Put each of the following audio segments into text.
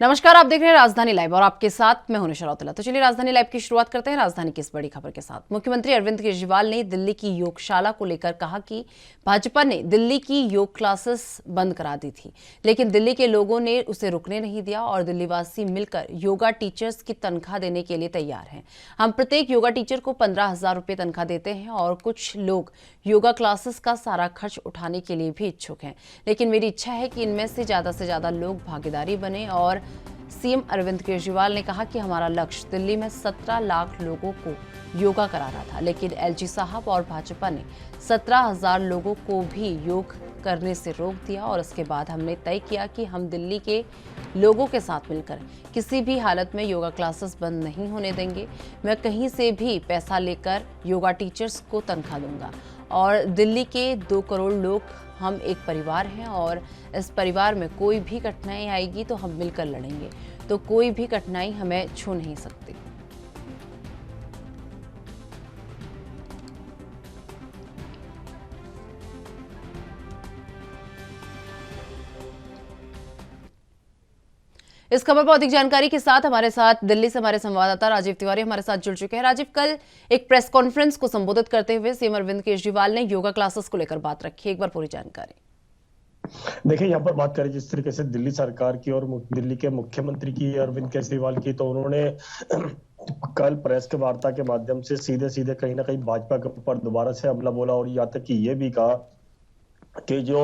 नमस्कार, आप देख रहे हैं राजधानी लाइव और आपके साथ मैं हूं निशा रौतेला। तो चलिए राजधानी लाइव की शुरुआत करते हैं राजधानी की इस बड़ी खबर के साथ। मुख्यमंत्री अरविंद केजरीवाल ने दिल्ली की योगशाला को लेकर कहा कि भाजपा ने दिल्ली की योग क्लासेस बंद करा दी थी, लेकिन दिल्ली के लोगों ने उसे रुकने नहीं दिया और दिल्लीवासी मिलकर योगा टीचर्स की तनख्वाह देने के लिए तैयार हैं। हम प्रत्येक योगा टीचर को 15,000 रुपये तनख्वाह देते हैं और कुछ लोग योगा क्लासेस का सारा खर्च उठाने के लिए भी इच्छुक हैं, लेकिन मेरी इच्छा है कि इनमें से ज्यादा लोग भागीदारी बने। और सीएम अरविंद केजरीवाल ने कहा कि हमारा लक्ष्य दिल्ली में 17 लाख लोगों को योगा कराना था, लेकिन एलजी साहब और भाजपा ने 17,000 लोगों को भी योग करने से रोक दिया। और उसके बाद हमने तय किया कि हम दिल्ली के लोगों के साथ मिलकर किसी भी हालत में योगा क्लासेस बंद नहीं होने देंगे। मैं कहीं से भी पैसा लेकर योगा टीचर्स को तनख्वाह दूंगा और दिल्ली के 2 करोड़ लोग हम एक परिवार हैं और इस परिवार में कोई भी कठिनाई आएगी तो हम मिलकर लड़ेंगे, तो कोई भी कठिनाई हमें छू नहीं सकती। इस खबर पर अधिक जानकारी के साथ दिल्ली से हमारे संवाददाता राजीव तिवारी हमारे साथ जुड़ चुके हैं। राजीव, कल एक प्रेस कॉन्फ्रेंस को संबोधित करते हुए सीएम अरविंद केजरीवाल ने योगा क्लासेस को लेकर बात रखी, एक बार पूरी जानकारी। देखिए, यहाँ पर बात करें जिस तरीके से दिल्ली सरकार की और दिल्ली के मुख्यमंत्री की अरविंद केजरीवाल की, तो उन्होंने कल प्रेस के वार्ता के माध्यम से सीधे सीधे कहीं ना कहीं भाजपा के ऊपर दोबारा से हमला बोला और यहाँ तक कि ये भी कहा कि जो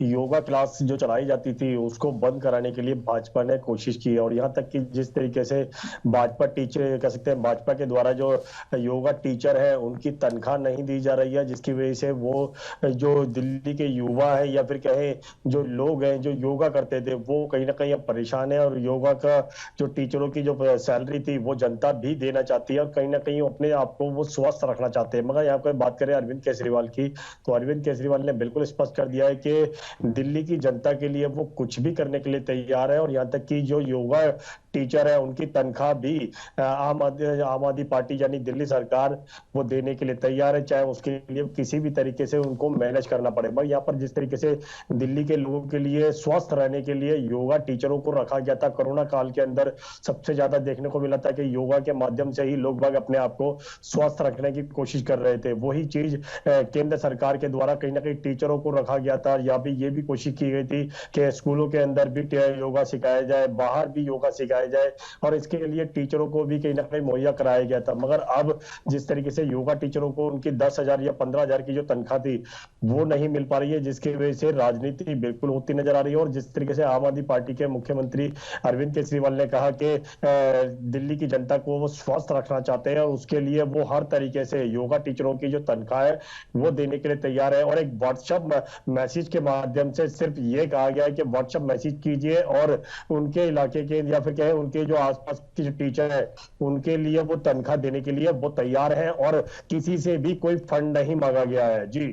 योगा क्लास जो चलाई जाती थी उसको बंद कराने के लिए भाजपा ने कोशिश की। और यहाँ तक कि जिस तरीके से भाजपा टीचर कह सकते हैं, भाजपा के द्वारा जो योगा टीचर है उनकी तनख्वाह नहीं दी जा रही है, जिसकी वजह से वो जो दिल्ली के युवा है या फिर कहें जो लोग हैं जो योगा करते थे वो कहीं ना कहीं अब परेशान है। और योगा का जो टीचरों की जो सैलरी थी वो जनता भी देना चाहती है और कहीं ना कहीं अपने आप को वो स्वस्थ रखना चाहते हैं। मगर यहाँ पर बात करें अरविंद केजरीवाल की, तो अरविंद केजरीवाल ने बिल्कुल स्पष्ट कर दिया है कि दिल्ली की जनता के लिए वो कुछ भी करने के लिए तैयार है। और यहाँ तक कि जो योगा टीचर है उनकी तनख्वाह भी आम आदमी पार्टी यानी दिल्ली सरकार वो देने के लिए तैयार है, चाहे उसके लिए किसी भी तरीके से उनको मैनेज करना पड़े। पर यहाँ पर जिस तरीके से दिल्ली के लोगों के लिए स्वस्थ रहने के लिए योगा टीचरों को रखा गया था, कोरोना काल के अंदर सबसे ज्यादा देखने को मिला था कि योगा के माध्यम से ही लोग बाग अपने आप को स्वस्थ रखने की कोशिश कर रहे थे। वही चीज केंद्र सरकार के द्वारा कहीं ना कहीं टीचरों को रखा गया था। यहाँ भी ये भी कोशिश की गई थी कि स्कूलों के अंदर भी योगा सिखाया जाए, बाहर भी योगा सिखाया जाए और इसके लिए टीचरों को भी कहीं ना कहीं मुहैया कराया गया था। मगर अब जिस तरीके से योगा टीचरों को उनकी 10,000 या 15,000 की जो तनख्वाह थी वो नहीं मिल पा रही है, जिसकी वजह से राजनीति बिल्कुल होती नजर आ रही है। और जिस तरीके से आम आदमी पार्टी के मुख्यमंत्री अरविंद केजरीवाल ने कहा कि दिल्ली की जनता को वो स्वस्थ रखना चाहते हैं और उसके लिए वो हर तरीके से योगा टीचरों की जो तनख्वाह है वो देने के लिए तैयार है। और एक व्हाट्सएप मैसेज के माध्यम से सिर्फ ये कहा गया है कि व्हाट्सएप मैसेज कीजिए और उनके इलाके के या फिर कहें उनके जो आसपास के जो टीचर है उनके लिए वो तनख्वाह देने के लिए वो तैयार है और किसी से भी कोई फंड नहीं मांगा गया है। जी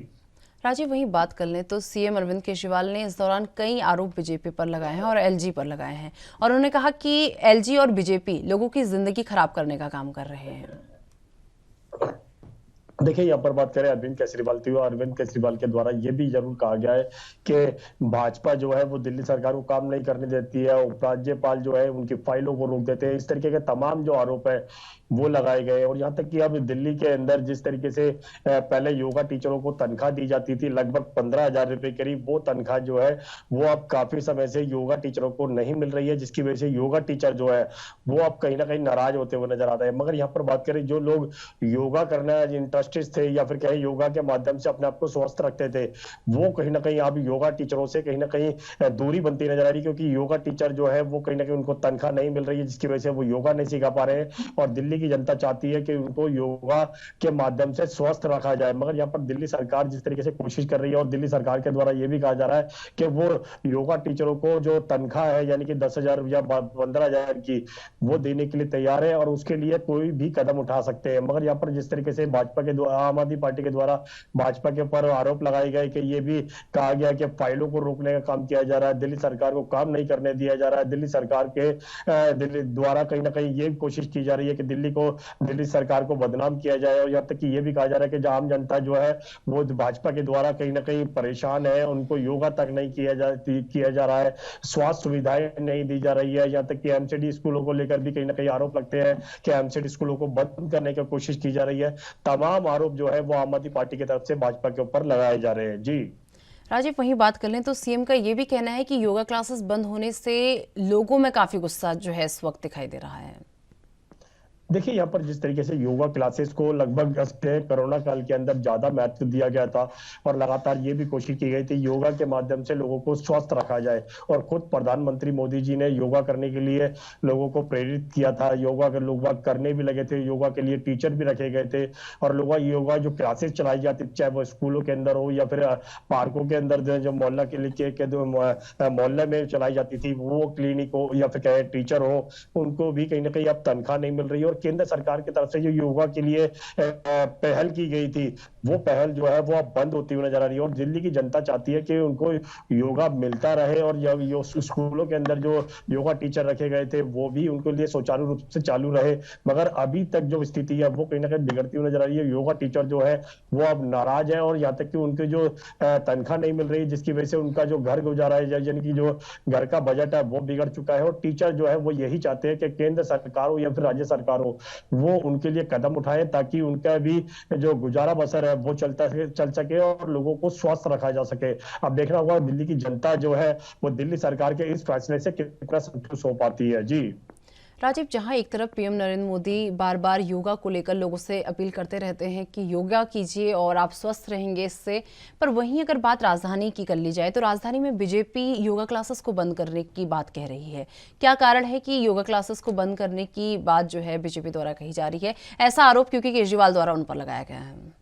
राजीव, वहीं बात कर लें तो सीएम अरविंद केजरीवाल ने इस दौरान कई आरोप बीजेपी पर लगाए हैं और एलजी पर लगाए हैं और उन्होंने कहा कि एलजी और बीजेपी लोगों की जिंदगी खराब करने का काम कर रहे हैं। देखिए, यहाँ पर बात करें अरविंद केजरीवाल की, अरविंद केजरीवाल के द्वारा ये भी जरूर कहा गया है कि भाजपा जो है वो दिल्ली सरकार को काम नहीं करने देती है, उपराज्यपाल जो है उनकी फाइलों को रोक देते हैं, इस तरीके के तमाम जो आरोप है वो लगाए गए। और यहाँ तक कि अब दिल्ली के अंदर जिस तरीके से पहले योगा टीचरों को तनख्वाह दी जाती थी लगभग 15,000 रुपए करीब, वो तनख्वाह जो है वो अब काफी समय से योगा टीचरों को नहीं मिल रही है, जिसकी वजह से योगा टीचर जो है वो अब कहीं ना कहीं नाराज होते हुए नजर आता है। मगर यहाँ पर बात करें जो लोग योगा करना इंटरेस्टेड थे या फिर कहीं योगा के माध्यम से अपने आप को स्वस्थ रखते थे वो कहीं ना कहीं अब योगा टीचरों से कहीं ना कहीं दूरी बनती नजर आ रही है, क्योंकि योगा टीचर जो है वो कहीं ना कहीं उनको तनख्वाह नहीं मिल रही है, जिसकी वजह से वो योगा नहीं सिखा पा रहे हैं। और दिल्ली की जनता चाहती है कि उनको योगा के माध्यम से स्वस्थ रखा जाए। मगर यहाँ पर दिल्ली सरकार जिस तरीके से कोशिश कर रही है और दिल्ली सरकार के द्वारा यह भी कहा जा रहा है कि वो योगा टीचरों को जो तनख्वाह है यानी कि 10,000 या 15,000 की वो देने के लिए तैयार है और उसके लिए कोई भी कदम उठा सकते हैं। मगर यहाँ पर जिस तरीके से भाजपा के द्वारा, आम आदमी पार्टी के द्वारा भाजपा के ऊपर आरोप लगाए गए कि ये भी कहा गया कि फाइलों को रोकने का काम किया जा रहा है, दिल्ली सरकार को काम नहीं करने दिया जा रहा है, दिल्ली सरकार के दिल्ली द्वारा कहीं ना कहीं ये कोशिश की जा रही है कि दिल्ली सरकार को बदनाम किया जाए, और यहाँ तक कि ये भी कहा जा रहा है कि जो आम जनता जो है वो भाजपा के द्वारा कहीं ना कहीं परेशान है, उनको योगा तक नहीं किया जा रहा है, स्वास्थ्य सुविधाएं नहीं दी जा रही है। यहाँ तक कि एमसीडी स्कूलों को लेकर भी कहीं ना कहीं आरोप लगते हैं कि एमसीडी स्कूलों को बंद करने की कोशिश की जा रही है। तमाम आरोप जो है वो आम आदमी पार्टी की तरफ से भाजपा के ऊपर लगाए जा रहे हैं। जी राजीव, वहीं बात कर लें तो सीएम का ये भी कहना है कि योगा क्लासेस बंद होने से लोगों में काफी गुस्सा जो है इस वक्त दिखाई दे रहा है। देखिए, यहाँ पर जिस तरीके से योगा क्लासेस को लगभग कोरोना काल के अंदर ज्यादा महत्व दिया गया था और लगातार ये भी कोशिश की गई थी योगा के माध्यम से लोगों को स्वस्थ रखा जाए, और खुद प्रधानमंत्री मोदी जी ने योगा करने के लिए लोगों को प्रेरित किया था, योगा के लोग करने भी लगे थे, योगा के लिए टीचर भी रखे गए थे, और लोग योगा जो क्लासेस चलाई जाती थी, चाहे वो स्कूलों के अंदर हो या फिर पार्कों के अंदर जो मोहल्ला के मोहल्ले में चलाई जाती थी, वो क्लिनिक हो या फिर कहे टीचर हो, उनको भी कहीं ना कहीं अब तनख्वाह नहीं मिल रही है। और केंद्र सरकार की तरफ से जो योगा के लिए पहल की गई थी, वो पहल जो है वो अब बंद होती हुई नजर आ रही है, और दिल्ली की जनता चाहती है कि उनको योगा मिलता रहे, और स्कूलों के अंदर जो योगा टीचर रखे गए थे वो भी उनके लिए सुचारू रूप से चालू रहे। मगर अभी तक जो स्थिति है वो कहीं ना कहीं बिगड़ती हुई नजर आ रही है। योगा टीचर जो है वो अब नाराज है, और यहाँ तक कि उनके जो तनख्वाह नहीं मिल रही, जिसकी वजह से उनका जो घर गुजारा है, यानी कि जो घर का बजट है वो बिगड़ चुका है। और टीचर जो है वो यही चाहते हैं कि केंद्र सरकार हो या फिर राज्य सरकार हो, वो उनके लिए कदम उठाए ताकि उनका भी जो गुजारा बसर है वो चल सके और लोगों को स्वस्थ रखा जा सके। अब देखना होगा दिल्ली की जनता जो है वो दिल्ली सरकार के इस फैसले से कितना संतुष्ट हो पाती है। जी राजीव, जहां एक तरफ पीएम नरेंद्र मोदी बार बार योगा को लेकर लोगों से अपील करते रहते हैं कि योगा कीजिए और आप स्वस्थ रहेंगे इससे, पर वहीं अगर बात राजधानी की कर ली जाए तो राजधानी में बीजेपी योगा क्लासेस को बंद करने की बात कह रही है। क्या कारण है कि योगा क्लासेस को बंद करने की बात जो है बीजेपी द्वारा कही जा रही है? ऐसा आरोप क्योंकि केजरीवाल द्वारा उन पर लगाया गया है।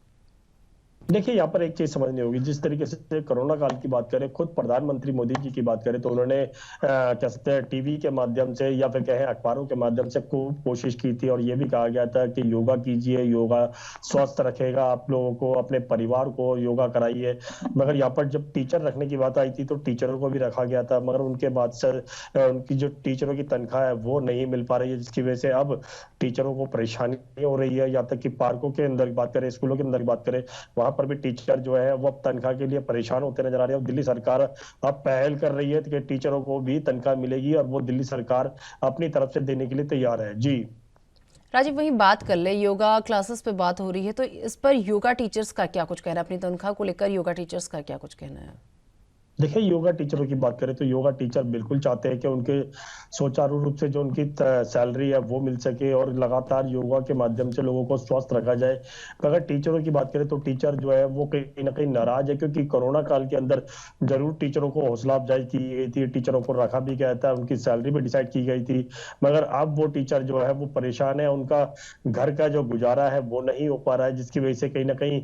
देखिए, यहाँ पर एक चीज समझनी होगी, जिस तरीके से कोरोना काल की बात करें, खुद प्रधानमंत्री मोदी जी की बात करें तो उन्होंने कह सकते हैं टीवी के माध्यम से या फिर कहें अखबारों के माध्यम से खूब कोशिश की थी, और ये भी कहा गया था कि योगा कीजिए, योगा स्वस्थ रखेगा आप लोगों को, अपने परिवार को योगा कराइए। मगर यहाँ पर जब टीचर रखने की बात आई थी तो टीचरों को भी रखा गया था, मगर उनके बाद से उनकी जो टीचरों की तनख्वाह है वो नहीं मिल पा रही है, जिसकी वजह से अब टीचरों को परेशानी हो रही है। यहाँ तक कि पार्कों के अंदर बात करें, स्कूलों के अंदर बात करें, वहां पर भी टीचर जो है वो अब तनख्वाह के लिए परेशान होते नजर आ रहे हैं। दिल्ली सरकार अब पहल कर रही है कि टीचरों को भी तनख्वाह मिलेगी, और वो दिल्ली सरकार अपनी तरफ से देने के लिए तैयार है। जी राजीव, वहीं बात कर ले, योगा क्लासेस पे बात हो रही है तो इस पर योगा टीचर्स का क्या कुछ कहना है? अपनी तनख्वाह को लेकर योगा टीचर्स का क्या कुछ कहना है? देखिए, योगा टीचरों की बात करें तो योगा टीचर बिल्कुल चाहते हैं कि उनके सुचारू रूप से जो उनकी सैलरी है वो मिल सके, और लगातार योगा के माध्यम से लोगों को स्वस्थ रखा जाए। अगर टीचरों की बात करें तो टीचर जो है वो कहीं ना कहीं नाराज है, क्योंकि कोरोना काल के अंदर जरूर टीचरों को हौसला अफजाई की गई थी, टीचरों को रखा भी गया था, उनकी सैलरी भी डिसाइड की गई थी, मगर अब वो टीचर जो है वो परेशान है, उनका घर का जो गुजारा है वो नहीं हो पा रहा है, जिसकी वजह से कहीं ना कहीं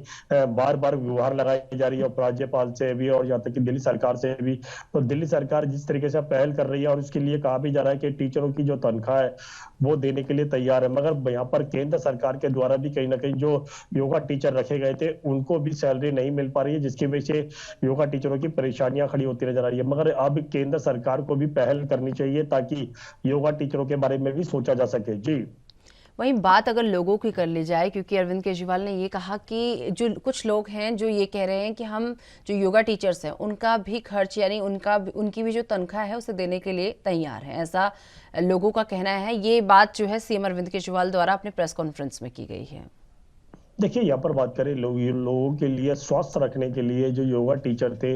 बार बार गुहार लगाई जा रही है उपराज्यपाल से भी और यहाँ तक कि दिल्ली सरकार से भी। तो दिल्ली सरकार जिस तरीके से पहल कर रही है, और उसके लिए कहा भी जा रहा है कि टीचरों की जो तनख्वाह है वो देने के लिए तैयार है, मगर यहाँ पर केंद्र सरकार के द्वारा भी कहीं ना कहीं जो योगा टीचर रखे गए थे उनको भी सैलरी नहीं मिल पा रही है, जिसकी वजह से योगा टीचरों की परेशानियां खड़ी होती नजर आ रही है। मगर अब केंद्र सरकार को भी पहल करनी चाहिए ताकि योगा टीचरों के बारे में भी सोचा जा सके। जी वहीं बात अगर लोगों की कर ली जाए, क्योंकि अरविंद केजरीवाल ने ये कहा कि जो कुछ लोग हैं जो ये कह रहे हैं कि हम जो योगा टीचर्स हैं उनका भी खर्च यानी उनकी भी जो तनख्वाह है उसे देने के लिए तैयार है, ऐसा लोगों का कहना है। ये बात जो है सीएम अरविंद केजरीवाल द्वारा अपने प्रेस कॉन्फ्रेंस में की गई है। देखिए, यहाँ पर बात करें लोगों के लिए स्वस्थ रखने के लिए जो योगा टीचर थे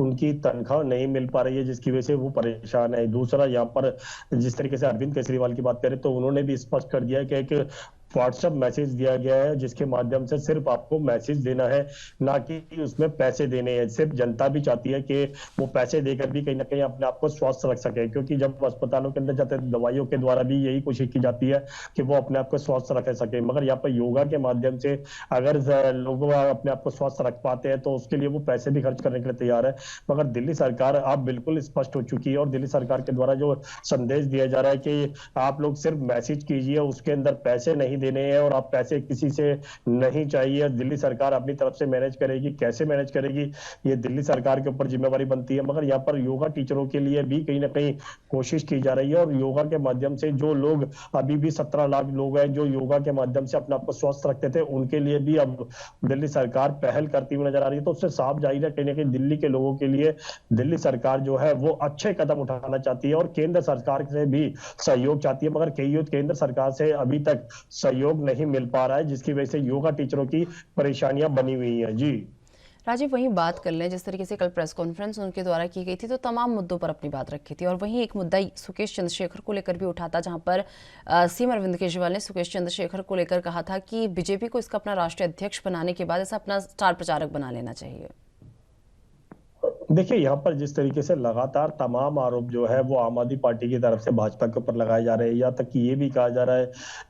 उनकी तनख्वाह नहीं मिल पा रही है, जिसकी वजह से वो परेशान है। दूसरा, यहाँ पर जिस तरीके से अरविंद केजरीवाल की बात करें तो उन्होंने भी स्पष्ट कर दिया कि एक व्हाट्सएप मैसेज दिया गया है जिसके माध्यम से सिर्फ आपको मैसेज देना है, ना कि उसमें पैसे देने हैं। सिर्फ जनता भी चाहती है कि वो पैसे देकर भी कहीं ना कहीं अपने आप को स्वस्थ रख सके, क्योंकि जब अस्पतालों के अंदर जाते हैं दवाइयों के द्वारा भी यही कोशिश की जाती है कि वो अपने आप को स्वस्थ रख सके। मगर यहाँ पर योगा के माध्यम से अगर लोग अपने आप को स्वस्थ रख पाते हैं तो उसके लिए वो पैसे भी खर्च करने के लिए तैयार है। मगर दिल्ली सरकार अब बिल्कुल स्पष्ट हो चुकी है, और दिल्ली सरकार के द्वारा जो संदेश दिया जा रहा है कि आप लोग सिर्फ मैसेज कीजिए, उसके अंदर पैसे नहीं देने हैं और आप पैसे किसी से नहीं चाहिए, दिल्ली सरकार अपनी तरफ से मैनेज करेगी। कैसे मैनेज करेगी ये दिल्ली सरकार के ऊपर जिम्मेवारी बनती है। मगर यहाँ पर योगा टीचरों के लिए भी कहीं ना कहीं कोशिश की जा रही है और योगा के माध्यम से जो लोग अभी भी 17 लाख लोग हैं जो योगा के माध्यम से अपने आप को स्वस्थ रखते थे, उनके लिए भी अब दिल्ली सरकार पहल करती हुई नजर आ रही है। तो उससे साफ जाहिर है कहीं ना कहीं दिल्ली के लोगों के लिए दिल्ली सरकार जो है वो अच्छे कदम उठाना चाहती है और केंद्र सरकार से भी सहयोग चाहती है। मगर कई केंद्र सरकार से अभी तक सहयोग नहीं मिल पा रहा है, जिसकी वजह से योगा टीचरों की परेशानियां बनी हुई हैं। जी राजीव, वहीं बात कर लें, जिस तरीके से कल प्रेस कॉन्फ्रेंस उनके द्वारा की गई थी तो तमाम मुद्दों पर अपनी बात रखी थी और वहीं एक मुद्दा सुकेश चंद्रशेखर को लेकर भी उठा था, जहां पर सीएम अरविंद केजरीवाल ने सुकेश चंद्रशेखर को लेकर कहा था कि बीजेपी को इसका अपना राष्ट्रीय अध्यक्ष बनाने के बाद ऐसा अपना स्टार प्रचारक बना लेना चाहिए। देखिए यहाँ पर जिस तरीके से लगातार तमाम आरोप जो है वो आम आदमी पार्टी की तरफ से भाजपा के ऊपर लगाए जा रहे हैं, यहाँ तक कि ये भी कहा जा रहा है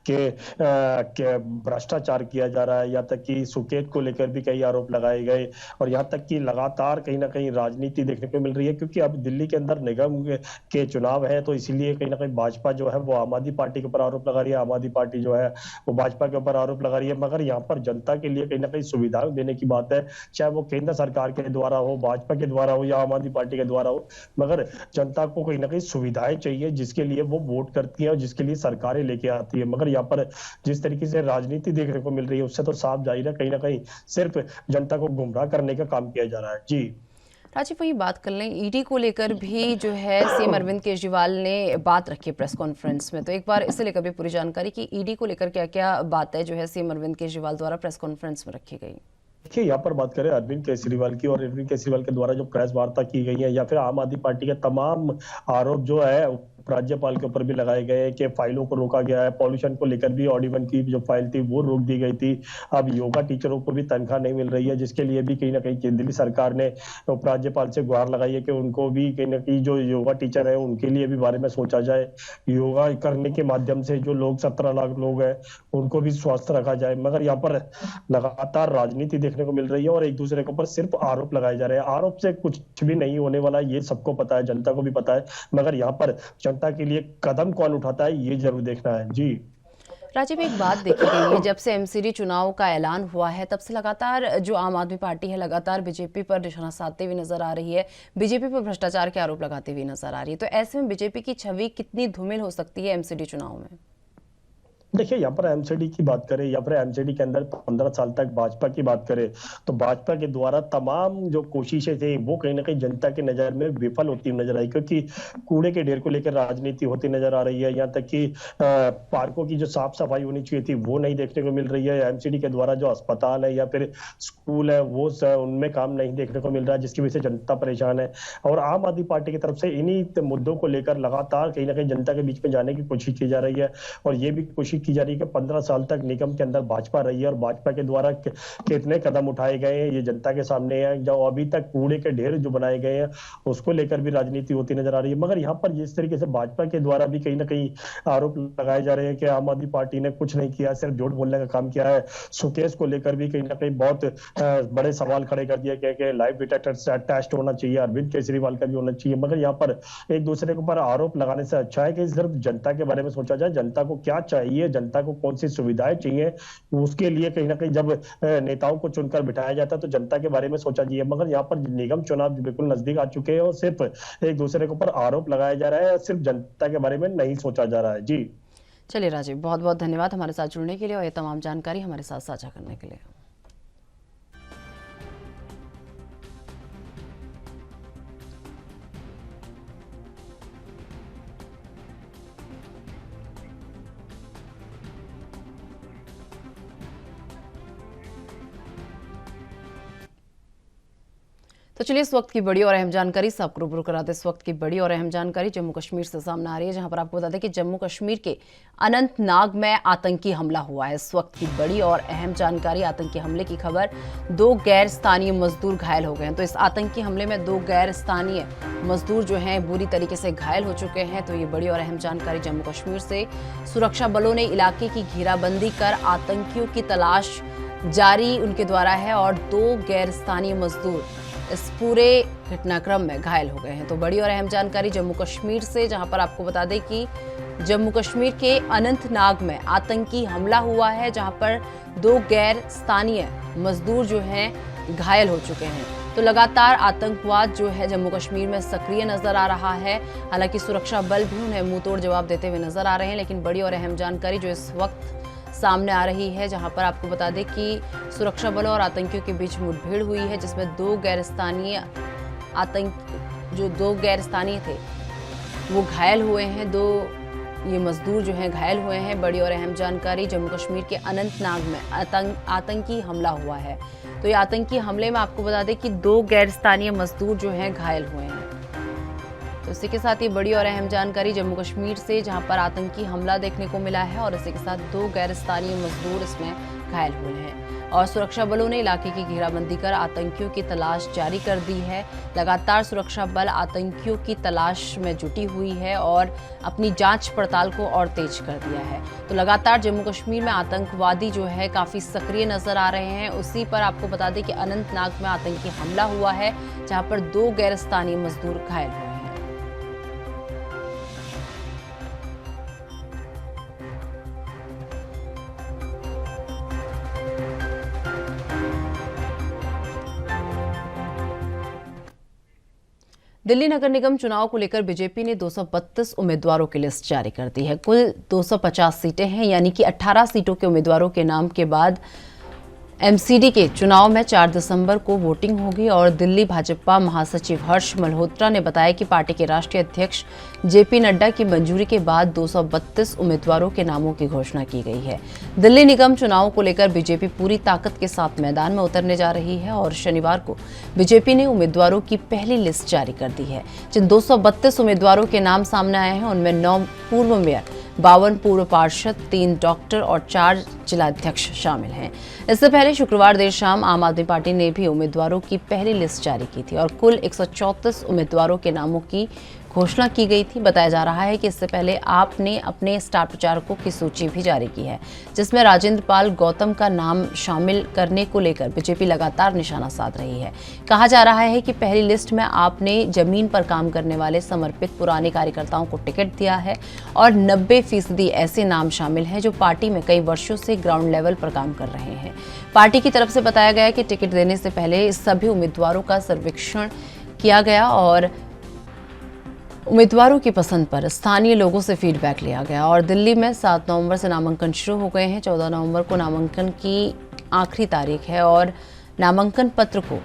कि भ्रष्टाचार किया जा रहा है, यहाँ तक कि सुकेत को लेकर भी कई आरोप लगाए गए और यहाँ तक कि लगातार कहीं ना कहीं राजनीति देखने को मिल रही है। क्योंकि अब दिल्ली के अंदर निगम के चुनाव है तो इसीलिए कहीं ना कहीं भाजपा जो है वो आम आदमी पार्टी के ऊपर आरोप लगा रही है, आम आदमी पार्टी जो है वो भाजपा के ऊपर आरोप लगा रही है। मगर यहाँ पर जनता के लिए कहीं ना कहीं सुविधाएं देने की बात है, चाहे वो केंद्र सरकार के द्वारा हो, भाजपा के द्वारा हो या आम आदमी पार्टी के द्वारा हो, मगर जनता को कहीं ना कहीं सुविधाएं चाहिए जिसके लिए वो वोट करती है और जिसके लिए सरकारें लेके आती है। मगर यहाँ पर जिस तरीके से राजनीति देखने को मिल रही है उससे तो साफ जाहिर है कहीं ना कहीं सिर्फ जनता को गुमराह करने का काम किया जा रहा है। जी राजीव, वही बात कर लें, ईडी को लेकर भी जो है सीएम अरविंद केजरीवाल ने बात रखी प्रेस कॉन्फ्रेंस में, तो एक बार इसे लेकर भी पूरी जानकारी कि ईडी को लेकर क्या क्या बातें जो है सीएम अरविंद केजरीवाल द्वारा प्रेस कॉन्फ्रेंस में रखी गई। देखिए यहाँ पर बात करें अरविंद केजरीवाल की और अरविंद केजरीवाल के द्वारा जो प्रेस वार्ता की गई है या फिर आम आदमी पार्टी के तमाम आरोप जो है राज्यपाल के ऊपर भी लगाए गए हैं कि फाइलों को रोका गया है, पॉल्यूशन को लेकर भी ऑडिवन की जो फाइल थी वो रोक दी गई थी। अब योगा टीचरों को भी तनख्वाह नहीं मिल रही है, जिसके लिए भी कहीं ना कहीं दिल्ली सरकार ने उपराज्यपाल से गुहार लगाई है कि उनको भी कहीं ना कहीं जो योगा टीचर है उनके लिए भी बारे में सोचा जाए। योगा करने के माध्यम से जो लोग 17 लाख लोग हैं उनको भी स्वस्थ रखा जाए। मगर यहाँ पर लगातार राजनीति देखने को मिल रही है और एक दूसरे के ऊपर सिर्फ आरोप लगाए जा रहे हैं। आरोप से कुछ भी नहीं होने वाला, ये सबको पता है, जनता को भी पता है। मगर यहाँ पर जनता के लिए कदम कौन उठाता है ये जरूर देखना है। जी राजीव, एक बात देखी गई है, जब से एमसीडी चुनाव का ऐलान हुआ है तब से लगातार जो आम आदमी पार्टी है लगातार बीजेपी पर निशाना साधते हुए नजर आ रही है, बीजेपी पर भ्रष्टाचार के आरोप लगाते हुए नजर आ रही है। तो ऐसे में बीजेपी की छवि कितनी धूमिल हो सकती है एमसीडी चुनाव में? देखिए यहाँ पर एमसीडी की बात करें या फिर एमसीडी के अंदर 15 साल तक भाजपा की बात करें तो भाजपा के द्वारा तमाम जो कोशिशें थी वो कहीं ना कहीं जनता की नजर में विफल होती नजर आई, क्योंकि कूड़े के ढेर को लेकर राजनीति होती नजर आ रही है। यहाँ तक कि पार्कों की जो साफ सफाई होनी चाहिए थी वो नहीं देखने को मिल रही है। एमसीडी के द्वारा जो अस्पताल है या फिर स्कूल है वो उनमें काम नहीं देखने को मिल रहा है, जिसकी वजह से जनता परेशान है। और आम आदमी पार्टी की तरफ से इन्हीं मुद्दों को लेकर लगातार कहीं ना कहीं जनता के बीच में जाने की कोशिश की जा रही है और ये भी कोशिश की जा रही है कि 15 साल तक निगम के अंदर भाजपा रही है और भाजपा के द्वारा कितने कदम उठाए गए हैं ये जनता के सामने है। जो अभी तक कूड़े के ढेर जो बनाए गए हैं उसको लेकर भी राजनीति होती नजर आ रही है। मगर यहाँ पर जिस तरीके से भाजपा के द्वारा भी कहीं ना कहीं आरोप लगाए जा रहे हैं कि आम आदमी पार्टी ने कुछ नहीं किया, सिर्फ झूठ बोलने का काम किया है। सुकेश को लेकर भी कहीं ना कहीं बहुत बड़े सवाल खड़े कर दिए कि लाइव डिटेक्टर टेस्ट होना चाहिए, अरविंद केजरीवाल का भी होना चाहिए। मगर यहाँ पर एक दूसरे के ऊपर आरोप लगाने से अच्छा है कि सिर्फ जनता के बारे में सोचा जाए, जनता को क्या चाहिए, जनता को कौन सी सुविधाएं चाहिए, उसके लिए कहीं ना कहीं जब नेताओं को चुनकर बिठाया जाता है तो जनता के बारे में सोचा जाइए। मगर यहाँ पर निगम चुनाव बिल्कुल नजदीक आ चुके हैं और सिर्फ एक दूसरे के ऊपर आरोप लगाया जा रहा है, सिर्फ जनता के बारे में नहीं सोचा जा रहा है। जी चलिए राजीव, बहुत बहुत धन्यवाद हमारे साथ जुड़ने के लिए और ये तमाम जानकारी हमारे साथ साझा करने के लिए। तो चलिए इस वक्त की बड़ी और अहम जानकारी से आपको रूबरू कराते। इस वक्त की बड़ी और अहम जानकारी जम्मू कश्मीर से सामने आ रही है, जहां पर आपको बता दें कि जम्मू कश्मीर के अनंतनाग में आतंकी हमला हुआ है। इस वक्त की बड़ी और अहम जानकारी, आतंकी हमले की खबर, 2 गैर स्थानीय मजदूर घायल हो गए हैं। तो इस आतंकी हमले में 2 गैर स्थानीय मजदूर जो हैं बुरी तरीके से घायल हो चुके हैं। तो ये बड़ी और अहम जानकारी जम्मू कश्मीर से। सुरक्षा बलों ने इलाके की घेराबंदी कर आतंकियों की तलाश जारी उनके द्वारा है और 2 गैर स्थानीय मजदूर इस पूरे घटनाक्रम में घायल हो गए हैं। तो बड़ी और अहम जानकारी जम्मू कश्मीर से, जहां पर आपको बता दें कि जम्मू कश्मीर के अनंतनाग में आतंकी हमला हुआ है, जहां पर 2 गैर स्थानीय मजदूर जो हैं घायल हो चुके हैं। तो लगातार आतंकवाद जो है जम्मू कश्मीर में सक्रिय नजर आ रहा है। हालांकि सुरक्षा बल भी उन्हें मुंहतोड़ जवाब देते हुए नजर आ रहे हैं, लेकिन बड़ी और अहम जानकारी जो इस वक्त सामने आ रही है, जहां पर आपको बता दें कि सुरक्षा बलों और आतंकियों के बीच मुठभेड़ हुई है, जिसमें 2 गैर स्थानीय थे वो घायल हुए हैं। 2 ये मजदूर जो हैं घायल हुए हैं। बड़ी और अहम जानकारी, जम्मू कश्मीर के अनंतनाग में आतंकी हमला हुआ है। तो ये आतंकी हमले में आपको बता दें कि 2 गैर स्थानीय मजदूर जो हैं घायल हुए हैं। तो इसी के साथ ये बड़ी और अहम जानकारी जम्मू कश्मीर से, जहां पर आतंकी हमला देखने को मिला है और इसी के साथ 2 गैर स्थानीय मजदूर इसमें घायल हुए हैं। और सुरक्षा बलों ने इलाके की घेराबंदी कर आतंकियों की तलाश जारी कर दी है। लगातार सुरक्षा बल आतंकियों की तलाश में जुटी हुई है और अपनी जांच पड़ताल को और तेज कर दिया है। तो लगातार जम्मू कश्मीर में आतंकवादी जो है काफी सक्रिय नजर आ रहे हैं। उसी पर आपको बता दें कि अनंतनाग में आतंकी हमला हुआ है, जहां पर 2 गैर स्थानीय मजदूर घायल हुए हैं। दिल्ली नगर निगम चुनाव को लेकर बीजेपी ने 232 उम्मीदवारों की लिस्ट जारी कर दी है। कुल 250 सीटें हैं, यानी कि 18 सीटों के उम्मीदवारों के नाम के बाद एमसीडी के चुनाव में 4 दिसंबर को वोटिंग होगी। और दिल्ली भाजपा महासचिव हर्ष मल्होत्रा ने बताया कि पार्टी के राष्ट्रीय अध्यक्ष जेपी नड्डा की मंजूरी के बाद 232 उम्मीदवारों के नामों की घोषणा की गई है। दिल्ली निगम चुनाव को लेकर बीजेपी पूरी ताकत के साथ मैदान में उतरने जा रही है और शनिवार को बीजेपी ने उम्मीदवारों की पहली लिस्ट जारी कर दी है। जिन 232 उम्मीदवारों के नाम सामने आए हैं, उनमें 9 पूर्व मेयर, 52 पूर्व पार्षद, 3 डॉक्टर और 4 जिलाध्यक्ष शामिल हैं। इससे पहले शुक्रवार देर शाम आम आदमी पार्टी ने भी उम्मीदवारों की पहली लिस्ट जारी की थी और कुल 134 उम्मीदवारों के नामों की घोषणा की गई थी। बताया जा रहा है कि इससे पहले आप ने अपने स्टार प्रचारकों की सूची भी जारी की है, जिसमें राजेंद्र पाल गौतम का नाम शामिल करने को लेकर बीजेपी लगातार निशाना साध रही है। कहा जा रहा है कि पहली लिस्ट में आपने जमीन पर काम करने वाले समर्पित पुराने कार्यकर्ताओं को टिकट दिया है और 90% ऐसे नाम शामिल हैं जो पार्टी में कई वर्षों से ग्राउंड लेवल पर काम कर रहे हैं। पार्टी की तरफ से बताया गया कि टिकट देने से पहले सभी उम्मीदवारों का सर्वेक्षण किया गया और उम्मीदवारों की पसंद पर स्थानीय लोगों से फीडबैक लिया गया। और दिल्ली में 7 नवंबर से नामांकन शुरू हो गए हैं। 14 नवंबर को नामांकन की आखिरी तारीख है और नामांकन पत्र को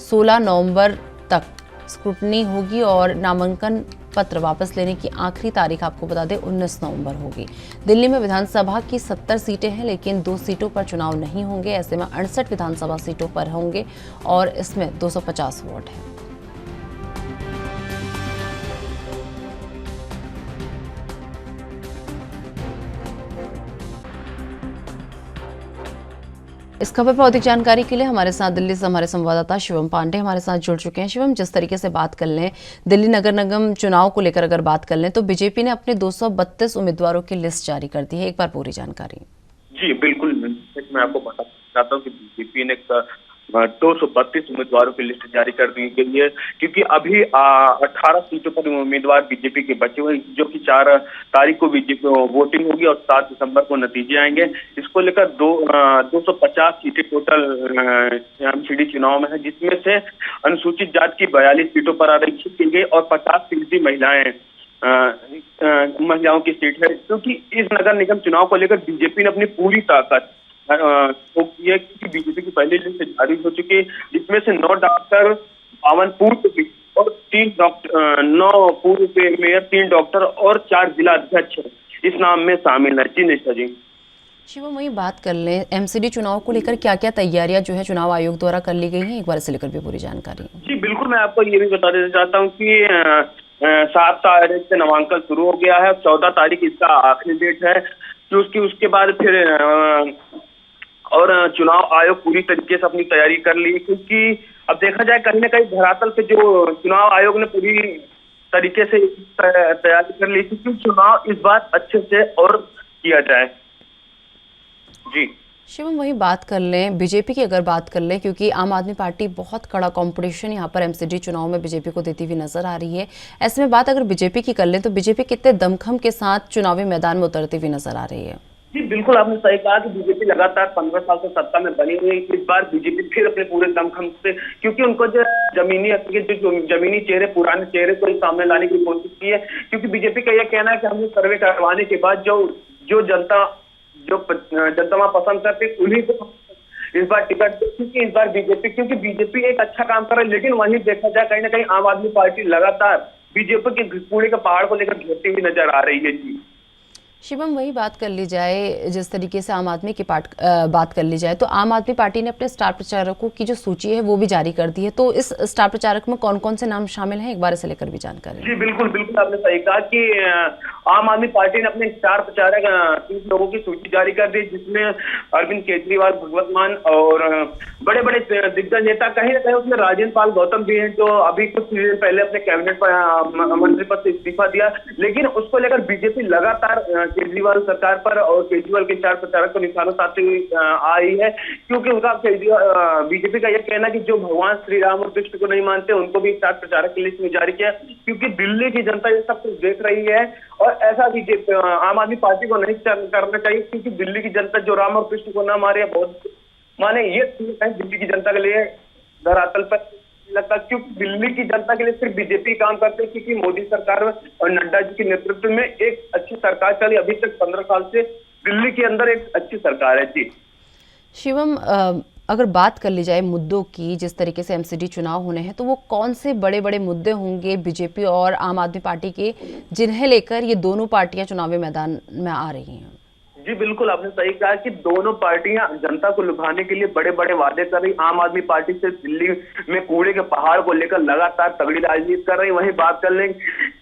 16 नवंबर तक स्क्रूटनी होगी और नामांकन पत्र वापस लेने की आखिरी तारीख आपको बता दें 19 नवंबर होगी। दिल्ली में विधानसभा की 70 सीटें हैं, लेकिन 2 सीटों पर चुनाव नहीं होंगे। ऐसे में 68 विधानसभा सीटों पर होंगे और इसमें 250 वोट हैं। इस खबर पर अधिक जानकारी के लिए हमारे साथ दिल्ली से हमारे संवाददाता शिवम पांडे हमारे साथ जुड़ चुके हैं। शिवम, जिस तरीके से बात कर लें, दिल्ली नगर निगम चुनाव को लेकर अगर बात कर लें तो बीजेपी ने अपने 232 उम्मीदवारों की लिस्ट जारी कर दी है। एक बार पूरी जानकारी। जी बिल्कुल, मैं आपको बताना चाहता हूँ कि बीजेपी ने 232 उम्मीदवारों की लिस्ट जारी कर दी गई है, क्योंकि अभी 18 सीटों पर उम्मीदवार बीजेपी के बचे हुए, जो कि 4 तारीख को बीजेपी वोटिंग होगी और 7 दिसंबर को नतीजे आएंगे। इसको लेकर 250 सीटें टोटल एमसीडी चुनाव में है, जिसमें से अनुसूचित जाति की 42 सीटों पर आरक्षित की गई और 50% महिलाओं की सीट है। क्योंकि इस नगर निगम चुनाव को लेकर बीजेपी ने अपनी पूरी ताकत तो यह कि बीजेपी की पहली लिस्ट जारी हो चुकी है, जिसमें से 9 डॉक्टर, 52 पूर्व और 9 पूर्व मेयर, 3 डॉक्टर और 4 जिला अध्यक्ष इस नाम में शामिल है। जी निष्ठा जी। शिवम, वही बात कर लें, एमसीडी चुनाव को लेकर क्या क्या तैयारियां जो है चुनाव आयोग द्वारा कर ली गई हैं, एक बार इसे लेकर भी पूरी जानकारी। जी बिल्कुल, मैं आपको ये भी बता देना चाहता हूँ कि 7 तारीख से नामांकन शुरू हो गया है, 14 तारीख इसका आखिरी डेट है। उसके बाद फिर और चुनाव आयोग पूरी तरीके से अपनी तैयारी कर ली, क्योंकि अब देखा जाए कहीं ना कहीं धरातल पे जो चुनाव आयोग ने पूरी तरीके से तैयारी कर ली थी कि चुनाव इस बार अच्छे से और किया जाए। जी शिवम वही बात कर लें बीजेपी की, अगर बात कर लें, क्योंकि आम आदमी पार्टी बहुत कड़ा कंपटीशन यहाँ पर एमसीडी चुनाव में बीजेपी को देती हुई नजर आ रही है। ऐसे में बात अगर बीजेपी की कर लें तो बीजेपी कितने दमखम के साथ चुनावी मैदान में उतरती हुई नजर आ रही है? जी बिल्कुल, आपने सही कहा कि बीजेपी लगातार 15 साल से सत्ता में बनी हुई है। इस बार बीजेपी फिर अपने पूरे दमखम से, क्योंकि उनको जो जमीनी चेहरे, पुराने चेहरे को सामने लाने की कोशिश की है। क्योंकि बीजेपी का यह कहना है कि हमने सर्वे करवाने के बाद जो जनता वहां पसंद करती उन्हीं को इस बार टिकट, क्योंकि इस बार क्योंकि बीजेपी एक अच्छा काम कर रहा है। लेकिन वहीं देखा जाए कहीं ना कहीं आम आदमी पार्टी लगातार बीजेपी के कूड़े के पहाड़ को लेकर घेरती हुई नजर आ रही है। जी शिवम वही बात कर ली जाए, जिस तरीके से आम आदमी की बात कर ली जाए तो आम आदमी पार्टी ने अपने स्टार प्रचारकों की जो सूची है वो भी जारी कर दी है। तो इस स्टार प्रचारक में कौन कौन से नाम शामिल हैं, एक बार इसे लेकर भी जानकारी। जी बिल्कुल बिल्कुल, आपने सही कहा कि आम आदमी पार्टी ने अपने स्टार प्रचारक 30 लोगों की सूची जारी कर दी, जिसमें अरविंद केजरीवाल, भगवत मान और बड़े बड़े दिग्गज नेता, कहीं ना कहीं उसमें राजेंद्र पाल गौतम भी हैं, जो अभी कुछ दिन पहले अपने कैबिनेट मंत्री पद से इस्तीफा दिया। लेकिन उसको लेकर बीजेपी लगातार केजरीवाल सरकार पर और केजरीवाल के स्टार प्रचारक को निशाना साधते हुए आई है। क्योंकि उनका बीजेपी का यह कहना है कि जो भगवान श्री राम और कृष्ण को नहीं मानते उनको भी स्टार प्रचारक की लिस्ट में जारी किया, क्योंकि दिल्ली की जनता ये सब कुछ देख रही है। और ऐसा बीजेपी आम आदमी पार्टी को नहीं करना चाहिए, क्योंकि दिल्ली की जनता जो राम और कृष्ण को ना मारे, बहुत माने, ये दिल्ली की जनता के लिए धरातल पर लगता, क्योंकि दिल्ली की जनता के लिए सिर्फ बीजेपी काम करते हैं। क्योंकि मोदी सरकार और नड्डा जी के नेतृत्व में एक अच्छी सरकार चली, अभी तक 15 साल से दिल्ली के अंदर एक अच्छी सरकार है। जी शिवम, अगर बात कर ली जाए मुद्दों की, जिस तरीके से एमसीडी चुनाव होने हैं, तो वो कौन से बड़े बड़े मुद्दे होंगे बीजेपी और आम आदमी पार्टी के, जिन्हें लेकर ये दोनों पार्टियां चुनावी मैदान में आ रही हैं? जी बिल्कुल, आपने सही कहा कि दोनों पार्टियां जनता को लुभाने के लिए बड़े बड़े वादे कर रही। आम आदमी पार्टी से दिल्ली में कूड़े के पहाड़ को लेकर लगातार तगड़ी राजनीति कर रही। वहीं बात कर लें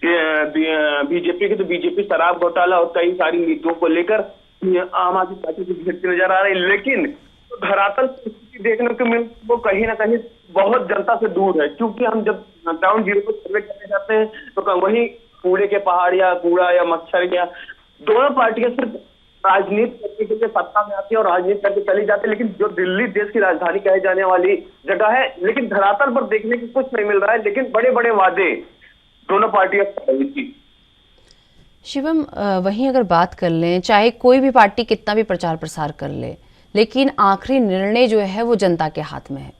बीजेपी की, तो बीजेपी शराब घोटाला और कई सारी नीतियों को लेकर आम आदमी पार्टी की घेरती नजर आ रही। लेकिन धरातल देखने को मिल, वो कहीं ना कहीं बहुत जनता से दूर है। क्योंकि हम जब ग्राउंड जीरो को सर्वे करने जाते हैं तो वही कूड़े के पहाड़ या कूड़ा या मच्छर या दोनों पार्टियां सिर्फ राजनीति करने के लिए सत्ता में आती है और राजनीति करके चली जाती है। लेकिन जो दिल्ली देश की राजधानी कहे जाने वाली जगह है, लेकिन धरातल पर देखने की कुछ नहीं मिल रहा है। लेकिन बड़े बड़े वादे दोनों पार्टियां कर रही थी। शिवम, वहीं अगर बात कर लें, चाहे कोई भी पार्टी कितना भी प्रचार प्रसार कर ले, लेकिन आखिरी निर्णय जो है वो जनता के हाथ में है।